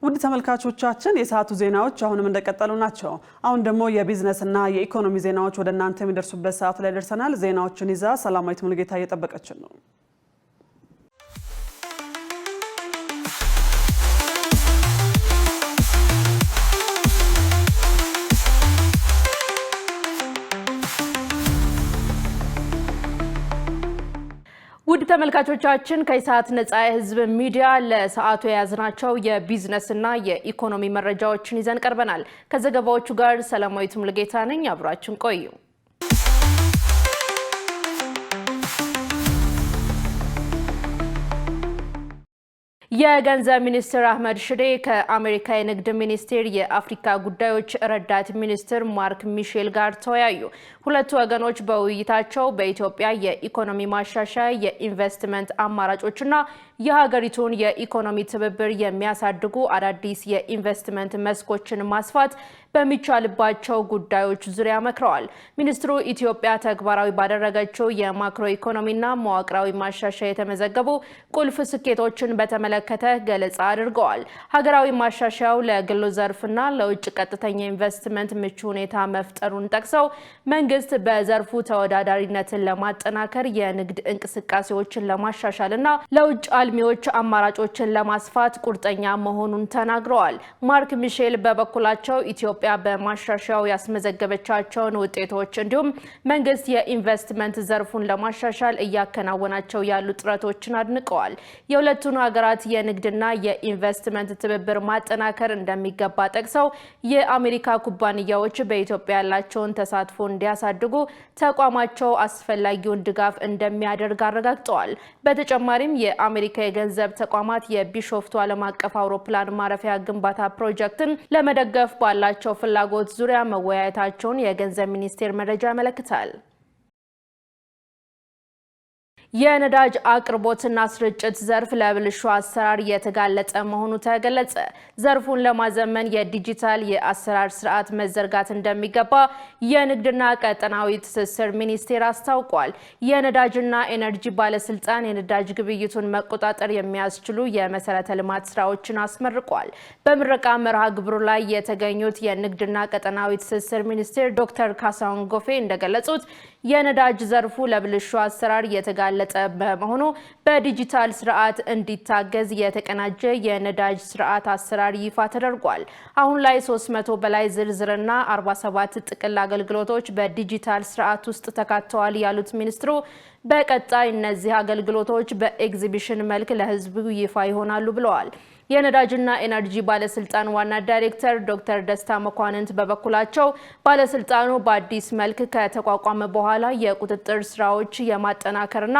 [SPEAKER 2] ውድ ተመልካቾቻችን የሰዓቱ ዜናዎች አሁንም እንደቀጠሉ ናቸው። አሁን ደግሞ የቢዝነስና የኢኮኖሚ ዜናዎች ወደ እናንተ የሚደርሱበት ሰዓት ላይ ደርሰናል። ዜናዎችን ይዛ ሰላማዊት ሙሉጌታ እየጠበቀችን ነው።
[SPEAKER 6] ውድ ተመልካቾቻችን ከኢሳት ነጻ የህዝብ ሚዲያ ለሰዓቱ የያዝናቸው የቢዝነስና የኢኮኖሚ መረጃዎችን ይዘን ቀርበናል። ከዘገባዎቹ ጋር ሰላማዊት ሙሉጌታ ነኝ። አብራችን ቆዩ። የገንዘብ ሚኒስትር አህመድ ሽዴ ከአሜሪካ የንግድ ሚኒስቴር የአፍሪካ ጉዳዮች ረዳት ሚኒስትር ማርክ ሚሼል ጋር ተወያዩ። ሁለቱ ወገኖች በውይይታቸው በኢትዮጵያ የኢኮኖሚ ማሻሻያ፣ የኢንቨስትመንት አማራጮችና የሀገሪቱን የኢኮኖሚ ትብብር የሚያሳድጉ አዳዲስ የኢንቨስትመንት መስኮችን ማስፋት በሚቻልባቸው ጉዳዮች ዙሪያ መክረዋል። ሚኒስትሩ ኢትዮጵያ ተግባራዊ ባደረገችው የማክሮ ኢኮኖሚና መዋቅራዊ ማሻሻያ የተመዘገቡ ቁልፍ ስኬቶችን በተመለከተ ገለጻ አድርገዋል። ሀገራዊ ማሻሻያው ለግሉ ዘርፍና ለውጭ ቀጥተኛ ኢንቨስትመንት ምቹ ሁኔታ መፍጠሩን ጠቅሰው መንግስት በዘርፉ ተወዳዳሪነትን ለማጠናከር የንግድ እንቅስቃሴዎችን ለማሻሻልና ለውጭ አልሚዎች አማራጮችን ለማስፋት ቁርጠኛ መሆኑን ተናግረዋል። ማርክ ሚሼል በበኩላቸው ኢትዮጵያ በማሻሻያው ያስመዘገበቻቸውን ውጤቶች እንዲሁም መንግስት የኢንቨስትመንት ዘርፉን ለማሻሻል እያከናወናቸው ያሉ ጥረቶችን አድንቀዋል። የሁለቱን ሀገራት የንግድና የኢንቨስትመንት ትብብር ማጠናከር እንደሚገባ ጠቅሰው የአሜሪካ ኩባንያዎች በኢትዮጵያ ያላቸውን ተሳትፎ እንዲያሳድጉ ተቋማቸው አስፈላጊውን ድጋፍ እንደሚያደርግ አረጋግጠዋል። በተጨማሪም የአሜሪካ የገንዘብ ተቋማት የቢሾፍቱ ዓለም አቀፍ አውሮፕላን ማረፊያ ግንባታ ፕሮጀክትን ለመደገፍ ባላቸው ፍላጎት ዙሪያ መወያየታቸውን የገንዘብ ሚኒስቴር መረጃ ያመለክታል። የነዳጅ አቅርቦትና ስርጭት ዘርፍ ለብልሹ አሰራር የተጋለጠ መሆኑ ተገለጸ። ዘርፉን ለማዘመን የዲጂታል የአሰራር ስርዓት መዘርጋት እንደሚገባ የንግድና ቀጠናዊ ትስስር ሚኒስቴር አስታውቋል። የነዳጅና ኤነርጂ ባለስልጣን የነዳጅ ግብይቱን መቆጣጠር የሚያስችሉ የመሰረተ ልማት ስራዎችን አስመርቋል። በምረቃ መርሃ ግብሩ ላይ የተገኙት የንግድና ቀጠናዊ ትስስር ሚኒስቴር ዶክተር ካሳሁን ጎፌ እንደገለጹት የነዳጅ ዘርፉ ለብልሹ አሰራር የተጋለጠ በመሆኑ በዲጂታል ስርዓት እንዲታገዝ የተቀናጀ የነዳጅ ስርዓት አሰራር ይፋ ተደርጓል። አሁን ላይ 300 በላይ ዝርዝርና 47 ጥቅል አገልግሎቶች በዲጂታል ስርዓት ውስጥ ተካተዋል ያሉት ሚኒስትሩ በቀጣይ እነዚህ አገልግሎቶች በኤግዚቢሽን መልክ ለህዝቡ ይፋ ይሆናሉ ብለዋል። የነዳጅና ኤነርጂ ባለስልጣን ዋና ዳይሬክተር ዶክተር ደስታ መኳንንት በበኩላቸው ባለስልጣኑ በአዲስ መልክ ከተቋቋመ በኋላ የቁጥጥር ስራዎች የማጠናከርና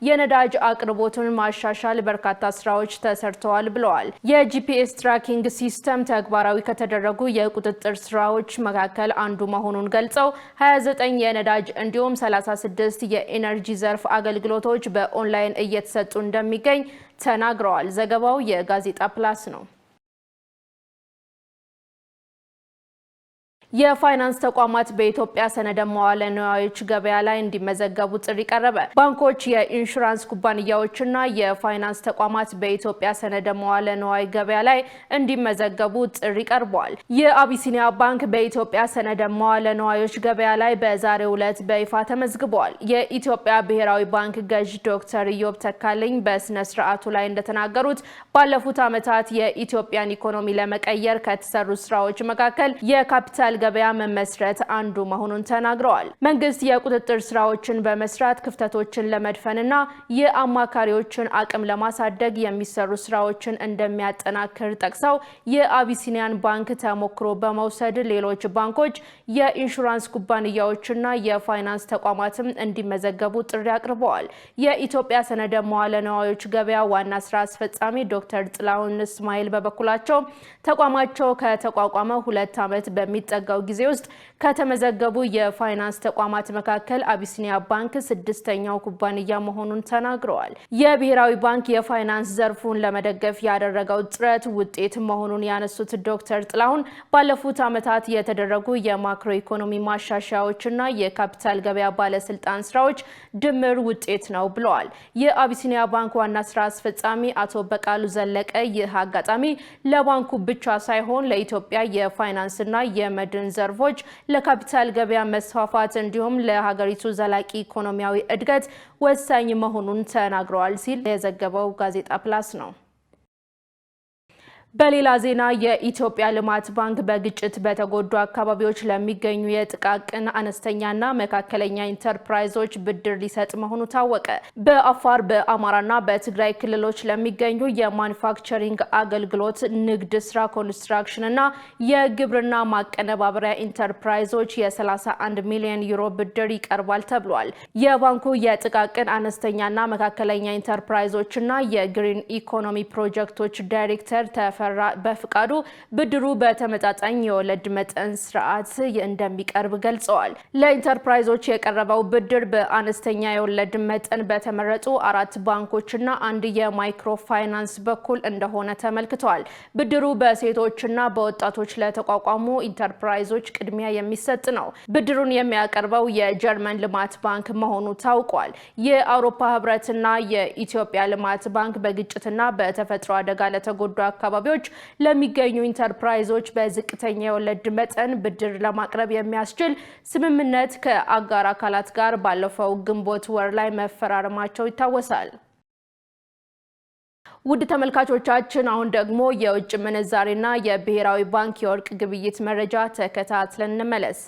[SPEAKER 6] የነዳጅ አቅርቦትን ማሻሻል በርካታ ስራዎች ተሰርተዋል ብለዋል። የጂፒኤስ ትራኪንግ ሲስተም ተግባራዊ ከተደረጉ የቁጥጥር ስራዎች መካከል አንዱ መሆኑን ገልጸው 29 የነዳጅ እንዲሁም 36 የኤነርጂ ዘርፍ አገልግሎቶች በኦንላይን እየተሰጡ እንደሚገኝ ተናግረዋል። ዘገባው የጋዜጣ ፕላስ ነው። የፋይናንስ ተቋማት በኢትዮጵያ ሰነደ መዋለ ንዋዮች ገበያ ላይ እንዲመዘገቡ ጥሪ ቀረበ። ባንኮች፣ የኢንሹራንስ ኩባንያዎችና የፋይናንስ ተቋማት በኢትዮጵያ ሰነደ መዋለ ንዋይ ገበያ ላይ እንዲመዘገቡ ጥሪ ቀርቧል። የአቢሲኒያ ባንክ በኢትዮጵያ ሰነደ መዋለ ንዋዮች ገበያ ላይ በዛሬው ዕለት በይፋ ተመዝግቧል። የኢትዮጵያ ብሔራዊ ባንክ ገዥ ዶክተር ኢዮብ ተካልኝ በስነ ስርዓቱ ላይ እንደተናገሩት ባለፉት ዓመታት የኢትዮጵያን ኢኮኖሚ ለመቀየር ከተሰሩ ስራዎች መካከል የካፒታል ገበያ መመስረት አንዱ መሆኑን ተናግረዋል። መንግስት የቁጥጥር ስራዎችን በመስራት ክፍተቶችን ለመድፈንና የአማካሪዎችን አቅም ለማሳደግ የሚሰሩ ስራዎችን እንደሚያጠናክር ጠቅሰው የአቢሲኒያን ባንክ ተሞክሮ በመውሰድ ሌሎች ባንኮች፣ የኢንሹራንስ ኩባንያዎችና የፋይናንስ ተቋማትም እንዲመዘገቡ ጥሪ አቅርበዋል። የኢትዮጵያ ሰነደ መዋለ ንዋዮች ገበያ ዋና ስራ አስፈጻሚ ዶክተር ጥላሁን እስማኤል በበኩላቸው ተቋማቸው ከተቋቋመ 2 ዓመት በሚጠጋው ጊዜ ውስጥ ከተመዘገቡ የፋይናንስ ተቋማት መካከል አቢሲኒያ ባንክ 6ኛው ኩባንያ መሆኑን ተናግረዋል። የብሔራዊ ባንክ የፋይናንስ ዘርፉን ለመደገፍ ያደረገው ጥረት ውጤት መሆኑን ያነሱት ዶክተር ጥላሁን ባለፉት ዓመታት የተደረጉ የማክሮ ኢኮኖሚ ማሻሻያዎችና የካፒታል ገበያ ባለስልጣን ስራዎች ድምር ውጤት ነው ብለዋል። የአቢሲኒያ ባንክ ዋና ስራ አስፈጻሚ አቶ በቃሉ ዘለቀ ይህ አጋጣሚ ለባንኩ ብቻ ሳይሆን ለኢትዮጵያ የፋይናንስና የመድን ዘርፎች ለካፒታል ገበያ መስፋፋት እንዲሁም ለሀገሪቱ ዘላቂ ኢኮኖሚያዊ እድገት ወሳኝ መሆኑን ተናግረዋል ሲል የዘገበው ጋዜጣ ፕላስ ነው። በሌላ ዜና የኢትዮጵያ ልማት ባንክ በግጭት በተጎዱ አካባቢዎች ለሚገኙ የጥቃቅን አነስተኛና መካከለኛ ኢንተርፕራይዞች ብድር ሊሰጥ መሆኑ ታወቀ። በአፋር፣ በአማራና በትግራይ ክልሎች ለሚገኙ የማኑፋክቸሪንግ አገልግሎት፣ ንግድ ስራ፣ ኮንስትራክሽንና የግብርና ማቀነባበሪያ ኢንተርፕራይዞች የ31 ሚሊዮን ዩሮ ብድር ይቀርባል ተብሏል። የባንኩ የጥቃቅን አነስተኛና መካከለኛ ኢንተርፕራይዞችና የግሪን ኢኮኖሚ ፕሮጀክቶች ዳይሬክተር በፍቃዱ ብድሩ በተመጣጣኝ የወለድ መጠን ስርዓት እንደሚቀርብ ገልጸዋል። ለኢንተርፕራይዞች የቀረበው ብድር በአነስተኛ የወለድ መጠን በተመረጡ 4 ባንኮችና 1 የማይክሮ ፋይናንስ በኩል እንደሆነ ተመልክቷል። ብድሩ በሴቶችና በወጣቶች ለተቋቋሙ ኢንተርፕራይዞች ቅድሚያ የሚሰጥ ነው። ብድሩን የሚያቀርበው የጀርመን ልማት ባንክ መሆኑ ታውቋል። የአውሮፓ ህብረትና የኢትዮጵያ ልማት ባንክ በግጭትና በተፈጥሮ አደጋ ለተጎዱ አካባቢዎች ለሚገኙ ኢንተርፕራይዞች በዝቅተኛ የወለድ መጠን ብድር ለማቅረብ የሚያስችል ስምምነት ከአጋር አካላት ጋር ባለፈው ግንቦት ወር ላይ መፈራረማቸው ይታወሳል። ውድ ተመልካቾቻችን አሁን ደግሞ የውጭ ምንዛሬና የብሔራዊ ባንክ የወርቅ ግብይት መረጃ ተከታትለን እንመለስ።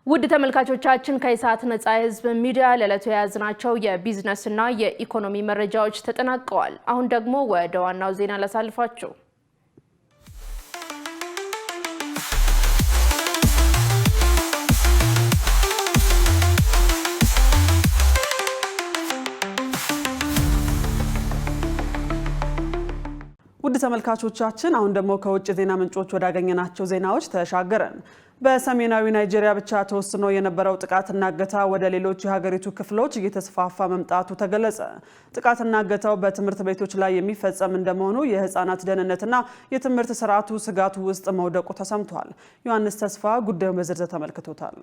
[SPEAKER 6] ውድ ተመልካቾቻችን ከኢሳት ነጻ የህዝብ ሚዲያ ለዕለቱ የያዝናቸው የቢዝነስና የኢኮኖሚ መረጃዎች ተጠናቀዋል። አሁን ደግሞ ወደ ዋናው ዜና ላሳልፋችሁ።
[SPEAKER 2] ውድ ተመልካቾቻችን አሁን ደግሞ ከውጭ ዜና ምንጮች ወዳገኘናቸው ዜናዎች ተሻገረን። በሰሜናዊ ናይጄሪያ ብቻ ተወስኖ የነበረው ጥቃትና እገታ ወደ ሌሎች የሀገሪቱ ክፍሎች እየተስፋፋ መምጣቱ ተገለጸ። ጥቃትና እገታው በትምህርት ቤቶች ላይ የሚፈጸም እንደመሆኑ የህፃናት ደህንነትና የትምህርት ስርዓቱ ስጋቱ ውስጥ መውደቁ ተሰምቷል። ዮሐንስ ተስፋ ጉዳዩን በዝርዝር ተመልክቶታል።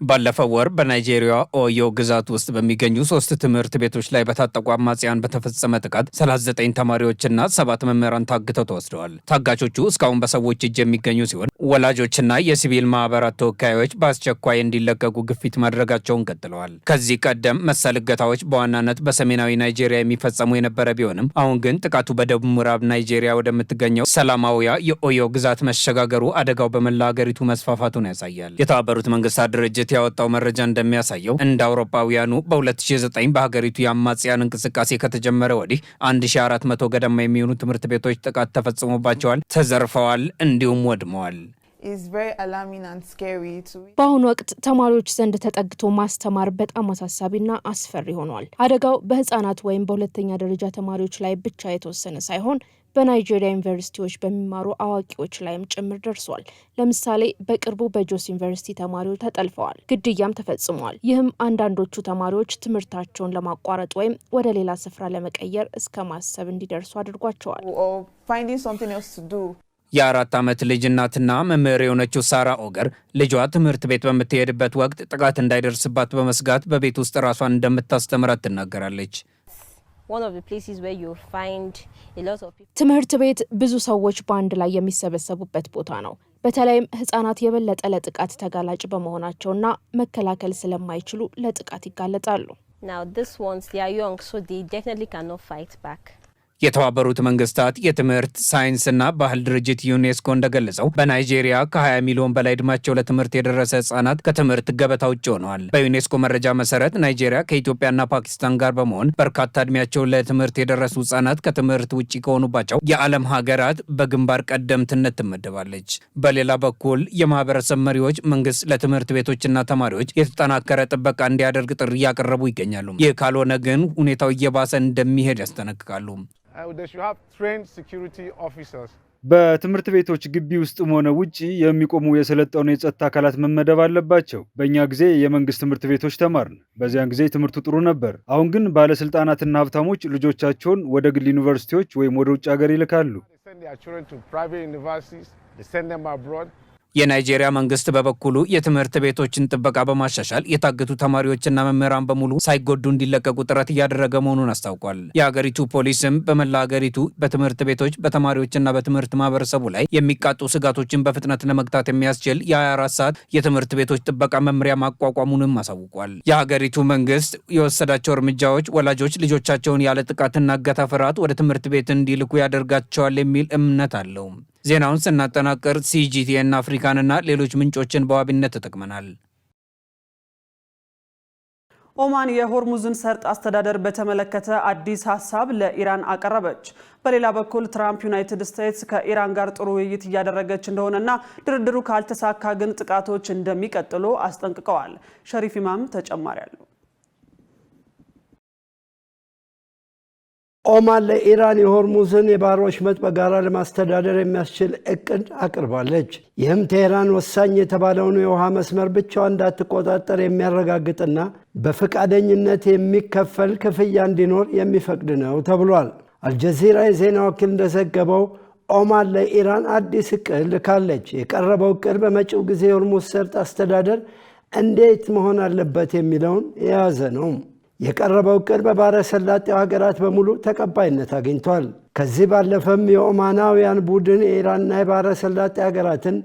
[SPEAKER 12] ባለፈው ወር በናይጄሪያ ኦዮ ግዛት ውስጥ በሚገኙ 3 ትምህርት ቤቶች ላይ በታጠቁ አማጽያን በተፈጸመ ጥቃት 39 ተማሪዎችና 7 መምህራን ታግተው ተወስደዋል። ታጋቾቹ እስካሁን በሰዎች እጅ የሚገኙ ሲሆን ወላጆችና የሲቪል ማህበራት ተወካዮች በአስቸኳይ እንዲለቀቁ ግፊት ማድረጋቸውን ቀጥለዋል። ከዚህ ቀደም መሰል እገታዎች በዋናነት በሰሜናዊ ናይጄሪያ የሚፈጸሙ የነበረ ቢሆንም አሁን ግን ጥቃቱ በደቡብ ምዕራብ ናይጄሪያ ወደምትገኘው ሰላማዊያ የኦዮ ግዛት መሸጋገሩ አደጋው በመላ ሀገሪቱ መስፋፋቱን ያሳያል። የተባበሩት መንግስታት ድርጅት ያወጣው መረጃ እንደሚያሳየው እንደ አውሮፓውያኑ በ2009 በሀገሪቱ የአማጽያን እንቅስቃሴ ከተጀመረ ወዲህ 1400 ገደማ የሚሆኑ ትምህርት ቤቶች ጥቃት ተፈጽሞባቸዋል፣ ተዘርፈዋል፣ እንዲሁም ወድመዋል።
[SPEAKER 6] በአሁኑ ወቅት ተማሪዎች ዘንድ ተጠግቶ ማስተማር በጣም አሳሳቢና አስፈሪ ሆኗል። አደጋው በህፃናት ወይም በሁለተኛ ደረጃ ተማሪዎች ላይ ብቻ የተወሰነ ሳይሆን በናይጄሪያ ዩኒቨርሲቲዎች በሚማሩ አዋቂዎች ላይም ጭምር ደርሷል። ለምሳሌ በቅርቡ በጆስ ዩኒቨርሲቲ ተማሪዎች ተጠልፈዋል፣ ግድያም ተፈጽሟል። ይህም አንዳንዶቹ ተማሪዎች ትምህርታቸውን ለማቋረጥ ወይም ወደ ሌላ ስፍራ ለመቀየር እስከ ማሰብ እንዲደርሱ አድርጓቸዋል።
[SPEAKER 12] የ4 ዓመት ልጅ እናትና መምህር የሆነችው ሳራ ኦገር ልጇ ትምህርት ቤት በምትሄድበት ወቅት ጥቃት እንዳይደርስባት በመስጋት በቤት ውስጥ ራሷን እንደምታስተምራት ትናገራለች።
[SPEAKER 6] ትምህርት ቤት ብዙ ሰዎች በአንድ ላይ የሚሰበሰቡበት ቦታ ነው። በተለይም ህጻናት የበለጠ ለጥቃት ተጋላጭ በመሆናቸውና መከላከል ስለማይችሉ ለጥቃት ይጋለጣሉ።
[SPEAKER 12] የተባበሩት መንግስታት የትምህርት ሳይንስና ባህል ድርጅት ዩኔስኮ እንደገለጸው በናይጄሪያ ከ20 ሚሊዮን በላይ ዕድሜያቸው ለትምህርት የደረሰ ህጻናት ከትምህርት ገበታ ውጭ ሆነዋል። በዩኔስኮ መረጃ መሰረት ናይጄሪያ ከኢትዮጵያና ፓኪስታን ጋር በመሆን በርካታ ዕድሜያቸው ለትምህርት የደረሱ ህጻናት ከትምህርት ውጭ ከሆኑባቸው የዓለም ሀገራት በግንባር ቀደምትነት ትመደባለች። በሌላ በኩል የማህበረሰብ መሪዎች መንግስት ለትምህርት ቤቶችና ተማሪዎች የተጠናከረ ጥበቃ እንዲያደርግ ጥሪ እያቀረቡ ይገኛሉ። ይህ ካልሆነ ግን ሁኔታው እየባሰ እንደሚሄድ ያስጠነቅቃሉ።
[SPEAKER 13] በትምህርት ቤቶች ግቢ ውስጥም ሆነ ውጪ የሚቆሙ የሰለጠኑ የጸጥታ አካላት መመደብ አለባቸው። በእኛ ጊዜ የመንግስት ትምህርት ቤቶች ተማርን። በዚያን ጊዜ ትምህርቱ ጥሩ ነበር። አሁን ግን ባለስልጣናትና ሀብታሞች ልጆቻቸውን ወደ ግል ዩኒቨርሲቲዎች ወይም ወደ ውጭ ሀገር ይልካሉ።
[SPEAKER 12] የናይጄሪያ መንግስት በበኩሉ የትምህርት ቤቶችን ጥበቃ በማሻሻል የታገቱ ተማሪዎችና መምህራን በሙሉ ሳይጎዱ እንዲለቀቁ ጥረት እያደረገ መሆኑን አስታውቋል። የሀገሪቱ ፖሊስም በመላ ሀገሪቱ በትምህርት ቤቶች በተማሪዎችና በትምህርት ማህበረሰቡ ላይ የሚቃጡ ስጋቶችን በፍጥነት ለመግታት የሚያስችል የ24 ሰዓት የትምህርት ቤቶች ጥበቃ መምሪያ ማቋቋሙንም አሳውቋል። የሀገሪቱ መንግስት የወሰዳቸው እርምጃዎች ወላጆች ልጆቻቸውን ያለ ጥቃትና እገታ ፍርሃት ወደ ትምህርት ቤት እንዲልኩ ያደርጋቸዋል የሚል እምነት አለው። ዜናውን ስናጠናቅር ሲጂቲኤን አፍሪካንና ሌሎች ምንጮችን በዋቢነት ተጠቅመናል።
[SPEAKER 2] ኦማን የሆርሙዝን ሰርጥ አስተዳደር በተመለከተ አዲስ ሀሳብ ለኢራን አቀረበች። በሌላ በኩል ትራምፕ ዩናይትድ ስቴትስ ከኢራን ጋር ጥሩ ውይይት እያደረገች እንደሆነና ድርድሩ ካልተሳካ ግን ጥቃቶች እንደሚቀጥሉ አስጠንቅቀዋል። ሸሪፍ ኢማም ተጨማሪ አለው።
[SPEAKER 14] ኦማን ለኢራን የሆርሙዝን የባህር ወሽመጥ በጋራ ለማስተዳደር የሚያስችል እቅድ አቅርባለች። ይህም ቴህራን ወሳኝ የተባለውን የውሃ መስመር ብቻዋን እንዳትቆጣጠር የሚያረጋግጥና በፈቃደኝነት የሚከፈል ክፍያ እንዲኖር የሚፈቅድ ነው ተብሏል። አልጀዚራ የዜና ወኪል እንደዘገበው ኦማን ለኢራን አዲስ እቅድ ልካለች። የቀረበው እቅድ በመጪው ጊዜ የሆርሙዝ ሰርጥ አስተዳደር እንዴት መሆን አለበት የሚለውን የያዘ ነው። የቀረበው እቅድ በባሕረ ሰላጤው ሀገራት በሙሉ ተቀባይነት አግኝቷል። ከዚህ ባለፈም የኦማናውያን ቡድን የኢራንና የባሕረ ሰላጤ ሀገራትን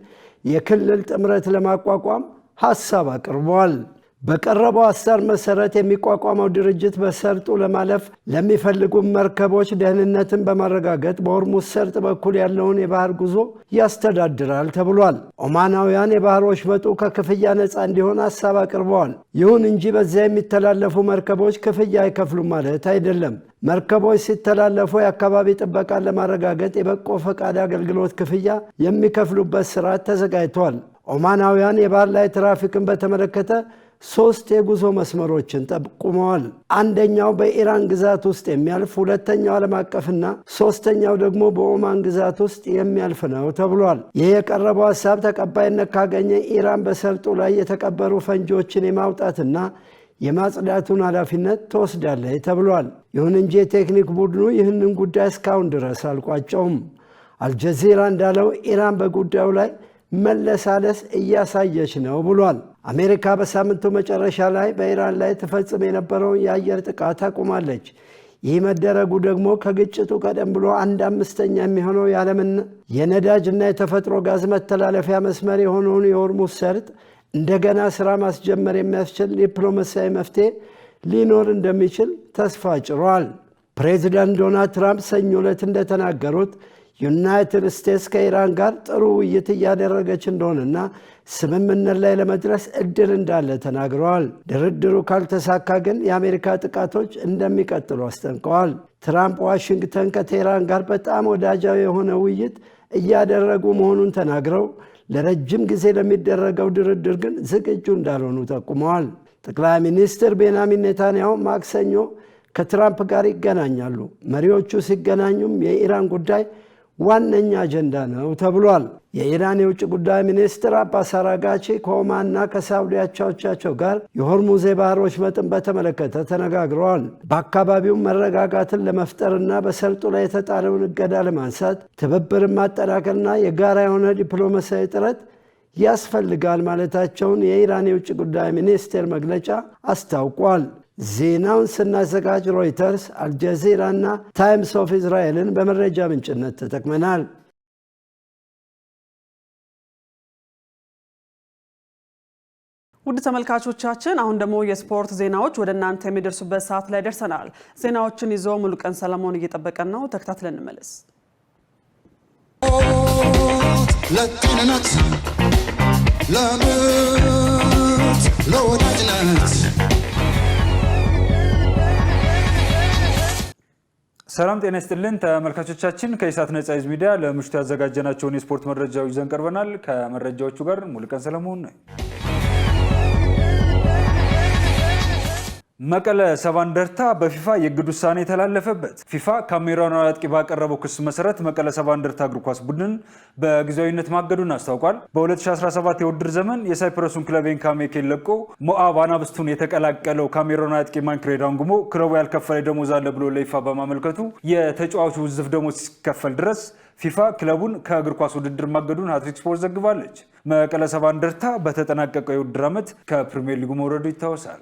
[SPEAKER 14] የክልል ጥምረት ለማቋቋም ሐሳብ አቅርበዋል። በቀረበው ሐሳብ መሰረት የሚቋቋመው ድርጅት በሰርጡ ለማለፍ ለሚፈልጉ መርከቦች ደህንነትን በማረጋገጥ በሆርሙዝ ሰርጥ በኩል ያለውን የባህር ጉዞ ያስተዳድራል ተብሏል። ኦማናውያን የባህር ወሽመጡ ከክፍያ ነፃ እንዲሆን ሐሳብ አቅርበዋል። ይሁን እንጂ በዚያ የሚተላለፉ መርከቦች ክፍያ አይከፍሉም ማለት አይደለም። መርከቦች ሲተላለፉ የአካባቢ ጥበቃን ለማረጋገጥ የበጎ ፈቃድ አገልግሎት ክፍያ የሚከፍሉበት ስርዓት ተዘጋጅቷል። ኦማናውያን የባህር ላይ ትራፊክን በተመለከተ 3 የጉዞ መስመሮችን ጠቁመዋል። አንደኛው በኢራን ግዛት ውስጥ የሚያልፍ፣ ሁለተኛው ዓለም አቀፍና ሶስተኛው ደግሞ በኦማን ግዛት ውስጥ የሚያልፍ ነው ተብሏል። ይህ የቀረበው ሐሳብ ተቀባይነት ካገኘ ኢራን በሰርጡ ላይ የተቀበሩ ፈንጂዎችን የማውጣትና የማጽዳቱን ኃላፊነት ትወስዳለች ተብሏል። ይሁን እንጂ የቴክኒክ ቡድኑ ይህንን ጉዳይ እስካሁን ድረስ አልቋጨውም። አልጀዚራ እንዳለው ኢራን በጉዳዩ ላይ መለሳለስ እያሳየች ነው ብሏል። አሜሪካ በሳምንቱ መጨረሻ ላይ በኢራን ላይ ተፈጽሞ የነበረውን የአየር ጥቃት አቁማለች። ይህ መደረጉ ደግሞ ከግጭቱ ቀደም ብሎ 1/5 የሚሆነው የዓለምን የነዳጅና የተፈጥሮ ጋዝ መተላለፊያ መስመር የሆነውን የሆርሙዝ ሰርጥ እንደገና ስራ ማስጀመር የሚያስችል ዲፕሎማሲያዊ መፍትሄ ሊኖር እንደሚችል ተስፋ ጭሯል። ፕሬዚዳንት ዶናልድ ትራምፕ ሰኞ ዕለት እንደተናገሩት ዩናይትድ ስቴትስ ከኢራን ጋር ጥሩ ውይይት እያደረገች እንደሆነና ስምምነት ላይ ለመድረስ እድል እንዳለ ተናግረዋል። ድርድሩ ካልተሳካ ግን የአሜሪካ ጥቃቶች እንደሚቀጥሉ አስጠንቀዋል። ትራምፕ ዋሽንግተን ከቴህራን ጋር በጣም ወዳጃዊ የሆነ ውይይት እያደረጉ መሆኑን ተናግረው ለረጅም ጊዜ ለሚደረገው ድርድር ግን ዝግጁ እንዳልሆኑ ጠቁመዋል። ጠቅላይ ሚኒስትር ቤንያሚን ኔታንያሁ ማክሰኞ ከትራምፕ ጋር ይገናኛሉ። መሪዎቹ ሲገናኙም የኢራን ጉዳይ ዋነኛ አጀንዳ ነው ተብሏል። የኢራን የውጭ ጉዳይ ሚኒስትር አባስ አራጋቺ ከኦማንና ከሳውዲ አቻዎቻቸው ጋር የሆርሙዝ የባህር ወሽመጥን በተመለከተ ተነጋግረዋል። በአካባቢው መረጋጋትን ለመፍጠርና በሰርጡ ላይ የተጣለውን እገዳ ለማንሳት ትብብርን ማጠናከርና የጋራ የሆነ ዲፕሎማሲያዊ ጥረት ያስፈልጋል ማለታቸውን የኢራን የውጭ ጉዳይ ሚኒስቴር መግለጫ አስታውቋል። ዜናውን ስናዘጋጅ ሮይተርስ፣ አልጀዚራ እና ታይምስ ኦፍ እስራኤልን በመረጃ ምንጭነት ተጠቅመናል።
[SPEAKER 2] ውድ ተመልካቾቻችን አሁን ደግሞ የስፖርት ዜናዎች ወደ እናንተ የሚደርሱበት ሰዓት ላይ ደርሰናል። ዜናዎችን ይዞ ሙሉቀን ሰለሞን እየጠበቀን ነው። ተከታትለን እንመለስ። ለጤንነት፣ ለምርት፣ ለወዳጅነት
[SPEAKER 13] ሰላም ጤና ይስጥልን ተመልካቾቻችን፣ ከኢሳት ነጻ ህዝብ ሚዲያ ለምሽቱ ያዘጋጀናቸውን የስፖርት መረጃዎች ይዘን ቀርበናል። ከመረጃዎቹ ጋር ሙሉቀን ሰለሞን ነኝ። መቀለ ሰባ እንደርታ በፊፋ የእግድ ውሳኔ የተላለፈበት። ፊፋ ካሜሮናዊ አጥቂ ባቀረበው ክስ መሰረት መቀለ ሰባ እንደርታ እግር ኳስ ቡድን በጊዜያዊነት ማገዱን አስታውቋል። በ2017 የውድድር ዘመን የሳይፕረሱን ክለብ ኤንካሜኬን ለቆ ሞአብ አናብስቱን የተቀላቀለው ካሜሮናዊ አጥቂ ማንክሬድ አንጉሞ ክለቡ ያልከፈለ ደሞዝ አለ ብሎ ለይፋ በማመልከቱ የተጫዋቹ ውዝፍ ደሞዝ ሲከፈል ድረስ ፊፋ ክለቡን ከእግር ኳስ ውድድር ማገዱን ሃትሪክ ስፖርት ዘግባለች። መቀለ ሰባ እንደርታ በተጠናቀቀው የውድድር ዓመት ከፕሪሚየር ሊጉ መውረዱ ይታወሳል።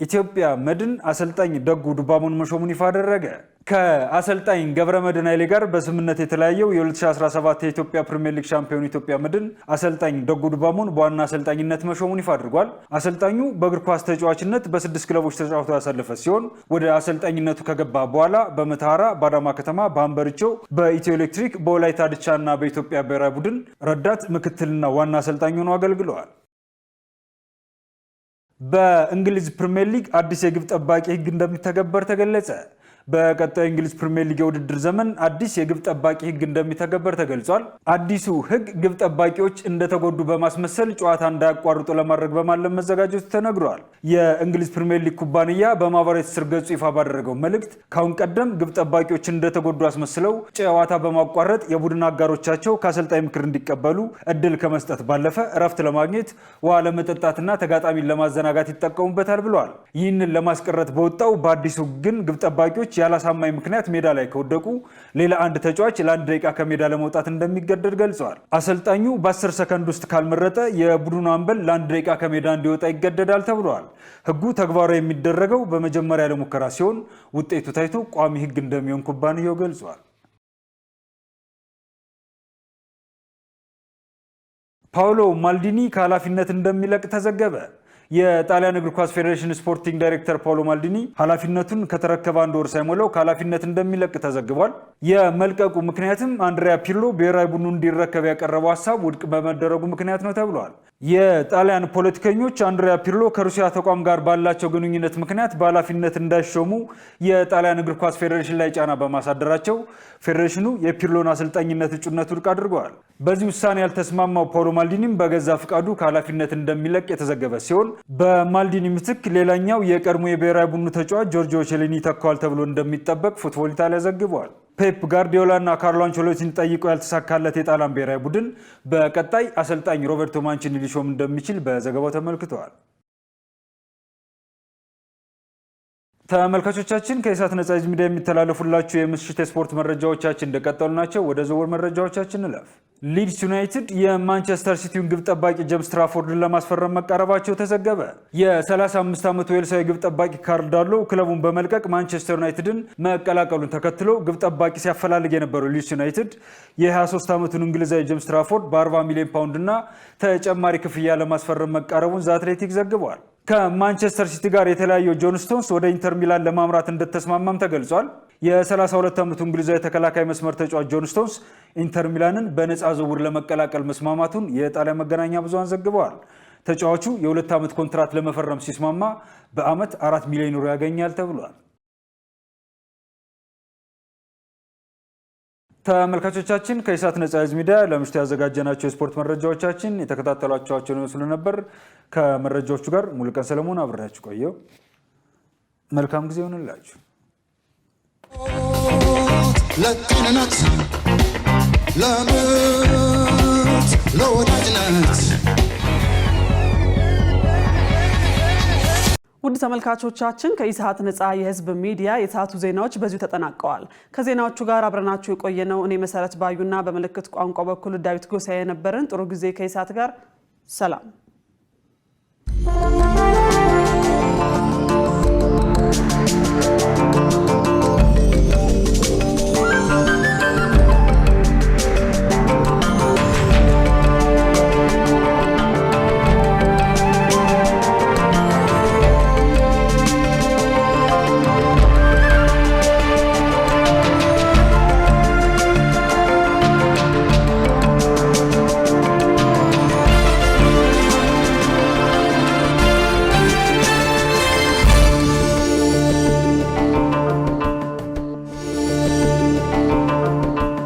[SPEAKER 13] ኢትዮጵያ መድን አሰልጣኝ ደጉ ዱባሞን መሾሙን ይፋ አደረገ። ከአሰልጣኝ ገብረ መድን ኃይሌ ጋር በስምምነት የተለያየው የ2017 የኢትዮጵያ ፕሪሚየር ሊግ ሻምፒዮን ኢትዮጵያ መድን አሰልጣኝ ደጉ ዱባሞን በዋና አሰልጣኝነት መሾሙን ይፋ አድርጓል። አሰልጣኙ በእግር ኳስ ተጫዋችነት በ6 ክለቦች ተጫውቶ ያሳለፈ ሲሆን ወደ አሰልጣኝነቱ ከገባ በኋላ በመተሃራ፣ በአዳማ ከተማ፣ በአንበርቾ፣ በኢትዮ ኤሌክትሪክ፣ በወላይታ ድቻ እና በኢትዮጵያ ብሔራዊ ቡድን ረዳት ምክትልና ዋና አሰልጣኝ ሆነው አገልግለዋል። በእንግሊዝ ፕሪሚየር ሊግ አዲስ የግብ ጠባቂ ሕግ እንደሚተገበር ተገለጸ። በቀጣዩ እንግሊዝ ፕሪሚየር ሊግ የውድድር ዘመን አዲስ የግብ ጠባቂ ሕግ እንደሚተገበር ተገልጿል። አዲሱ ሕግ ግብ ጠባቂዎች እንደተጎዱ በማስመሰል ጨዋታ እንዳያቋርጡ ለማድረግ በማለም መዘጋጀቱ ተነግሯል። የእንግሊዝ ፕሪሚየር ሊግ ኩባንያ በማህበራዊ ትስስር ገጹ ይፋ ባደረገው መልእክት ካሁን ቀደም ግብ ጠባቂዎች እንደተጎዱ አስመስለው ጨዋታ በማቋረጥ የቡድን አጋሮቻቸው ከአሰልጣኝ ምክር እንዲቀበሉ እድል ከመስጠት ባለፈ እረፍት ለማግኘት ውሃ ለመጠጣትና ተጋጣሚን ለማዘናጋት ይጠቀሙበታል ብለዋል። ይህንን ለማስቀረት በወጣው በአዲሱ ግን ግብ ጠባቂዎች ያላሳማኝ ምክንያት ሜዳ ላይ ከወደቁ ሌላ አንድ ተጫዋች ለ1 ደቂቃ ከሜዳ ለመውጣት እንደሚገደድ ገልጸዋል። አሰልጣኙ በ10 ሰከንድ ውስጥ ካልመረጠ የቡድኑ አምበል ለ1 ደቂቃ ከሜዳ እንዲወጣ ይገደዳል ተብሏል። ሕጉ ተግባራዊ የሚደረገው በመጀመሪያ ለሙከራ ሲሆን ውጤቱ ታይቶ ቋሚ ሕግ እንደሚሆን ኩባንያው ገልጿል። ፓውሎ ማልዲኒ ከኃላፊነት እንደሚለቅ ተዘገበ። የጣሊያን እግር ኳስ ፌዴሬሽን ስፖርቲንግ ዳይሬክተር ፓውሎ ማልዲኒ ኃላፊነቱን ከተረከበ 1 ወር ሳይሞላው ከኃላፊነት እንደሚለቅ ተዘግቧል። የመልቀቁ ምክንያትም አንድሪያ ፒርሎ ብሔራዊ ቡድኑ እንዲረከብ ያቀረበው ሀሳብ ውድቅ በመደረጉ ምክንያት ነው ተብሏል። የጣሊያን ፖለቲከኞች አንድሪያ ፒርሎ ከሩሲያ ተቋም ጋር ባላቸው ግንኙነት ምክንያት በኃላፊነት እንዳይሾሙ የጣሊያን እግር ኳስ ፌዴሬሽን ላይ ጫና በማሳደራቸው ፌዴሬሽኑ የፒርሎን አሰልጣኝነት እጩነት ውድቅ አድርገዋል። በዚህ ውሳኔ ያልተስማማው ፓውሎ ማልዲኒም በገዛ ፍቃዱ ከኃላፊነት እንደሚለቅ የተዘገበ ሲሆን በማልዲኒ ምትክ ሌላኛው የቀድሞ የብሔራዊ ቡድኑ ተጫዋች ጆርጂዮ ቼሊኒ ተኳል ተብሎ እንደሚጠበቅ ፉትቦል ኢታሊያ ዘግቧል። ፔፕ ጋርዲዮላ እና ካርሎ አንቸሎቲን ጠይቆ ያልተሳካለት የጣሊያን ብሔራዊ ቡድን በቀጣይ አሰልጣኝ ሮቤርቶ ማንቺኒ ሊሾም እንደሚችል በዘገባው ተመልክተዋል። ተመልካቾቻችን ከኢሳት ነጻ ህዝብ ሚዲያ የሚተላለፉላችሁ የምሽት ስፖርት መረጃዎቻችን እንደቀጠሉ ናቸው። ወደ ዝውውር መረጃዎቻችን እንለፍ። ሊድስ ዩናይትድ የማንቸስተር ሲቲውን ግብ ጠባቂ ጄምስ ትራፎርድን ለማስፈረም መቃረባቸው ተዘገበ። የ35 ዓመቱ ዌልሳዊ ግብ ጠባቂ ካርል ዳሎ ክለቡን በመልቀቅ ማንቸስተር ዩናይትድን መቀላቀሉን ተከትሎ ግብ ጠባቂ ሲያፈላልግ የነበረው ሊድስ ዩናይትድ የ23 ዓመቱን እንግሊዛዊ ጄምስ ትራፎርድ በ40 ሚሊዮን ፓውንድ እና ተጨማሪ ክፍያ ለማስፈረም መቃረቡን ዘ አትሌቲክ ዘግቧል። ከማንቸስተር ሲቲ ጋር የተለያየው ጆን ስቶንስ ወደ ኢንተር ሚላን ለማምራት እንደተስማማም ተገልጿል። የ32 ዓመቱ እንግሊዛዊ ተከላካይ መስመር ተጫዋች ጆን ስቶንስ ኢንተር ሚላንን በነፃ ዝውውር ለመቀላቀል መስማማቱን የጣሊያን መገናኛ ብዙሃን ዘግበዋል። ተጫዋቹ የ2 ዓመት ኮንትራት ለመፈረም ሲስማማ በአመት 4 ሚሊዮን ዩሮ ያገኛል ተብሏል። ተመልካቾቻችን ከኢሳት ነጻ ህዝብ ሚዲያ ለምሽቱ ያዘጋጀናቸው የስፖርት መረጃዎቻችን የተከታተሏቸውን ይመስሉ ነበር። ከመረጃዎቹ ጋር ሙሉቀን ሰለሞን አብሬያችሁ ቆየው። መልካም ጊዜ ይሁንላችሁ። ለጤንነት፣ ለምርት፣ ለወዳጅነት
[SPEAKER 2] ውድ ተመልካቾቻችን ከኢሳት ነጻ የህዝብ ሚዲያ የሰዓቱ ዜናዎች በዚሁ ተጠናቀዋል። ከዜናዎቹ ጋር አብረናችሁ የቆየነው እኔ መሰረት ባዩና በምልክት ቋንቋ በኩል ዳዊት ጎሳዬ ነበርን። ጥሩ ጊዜ ከኢሳት ጋር ሰላም።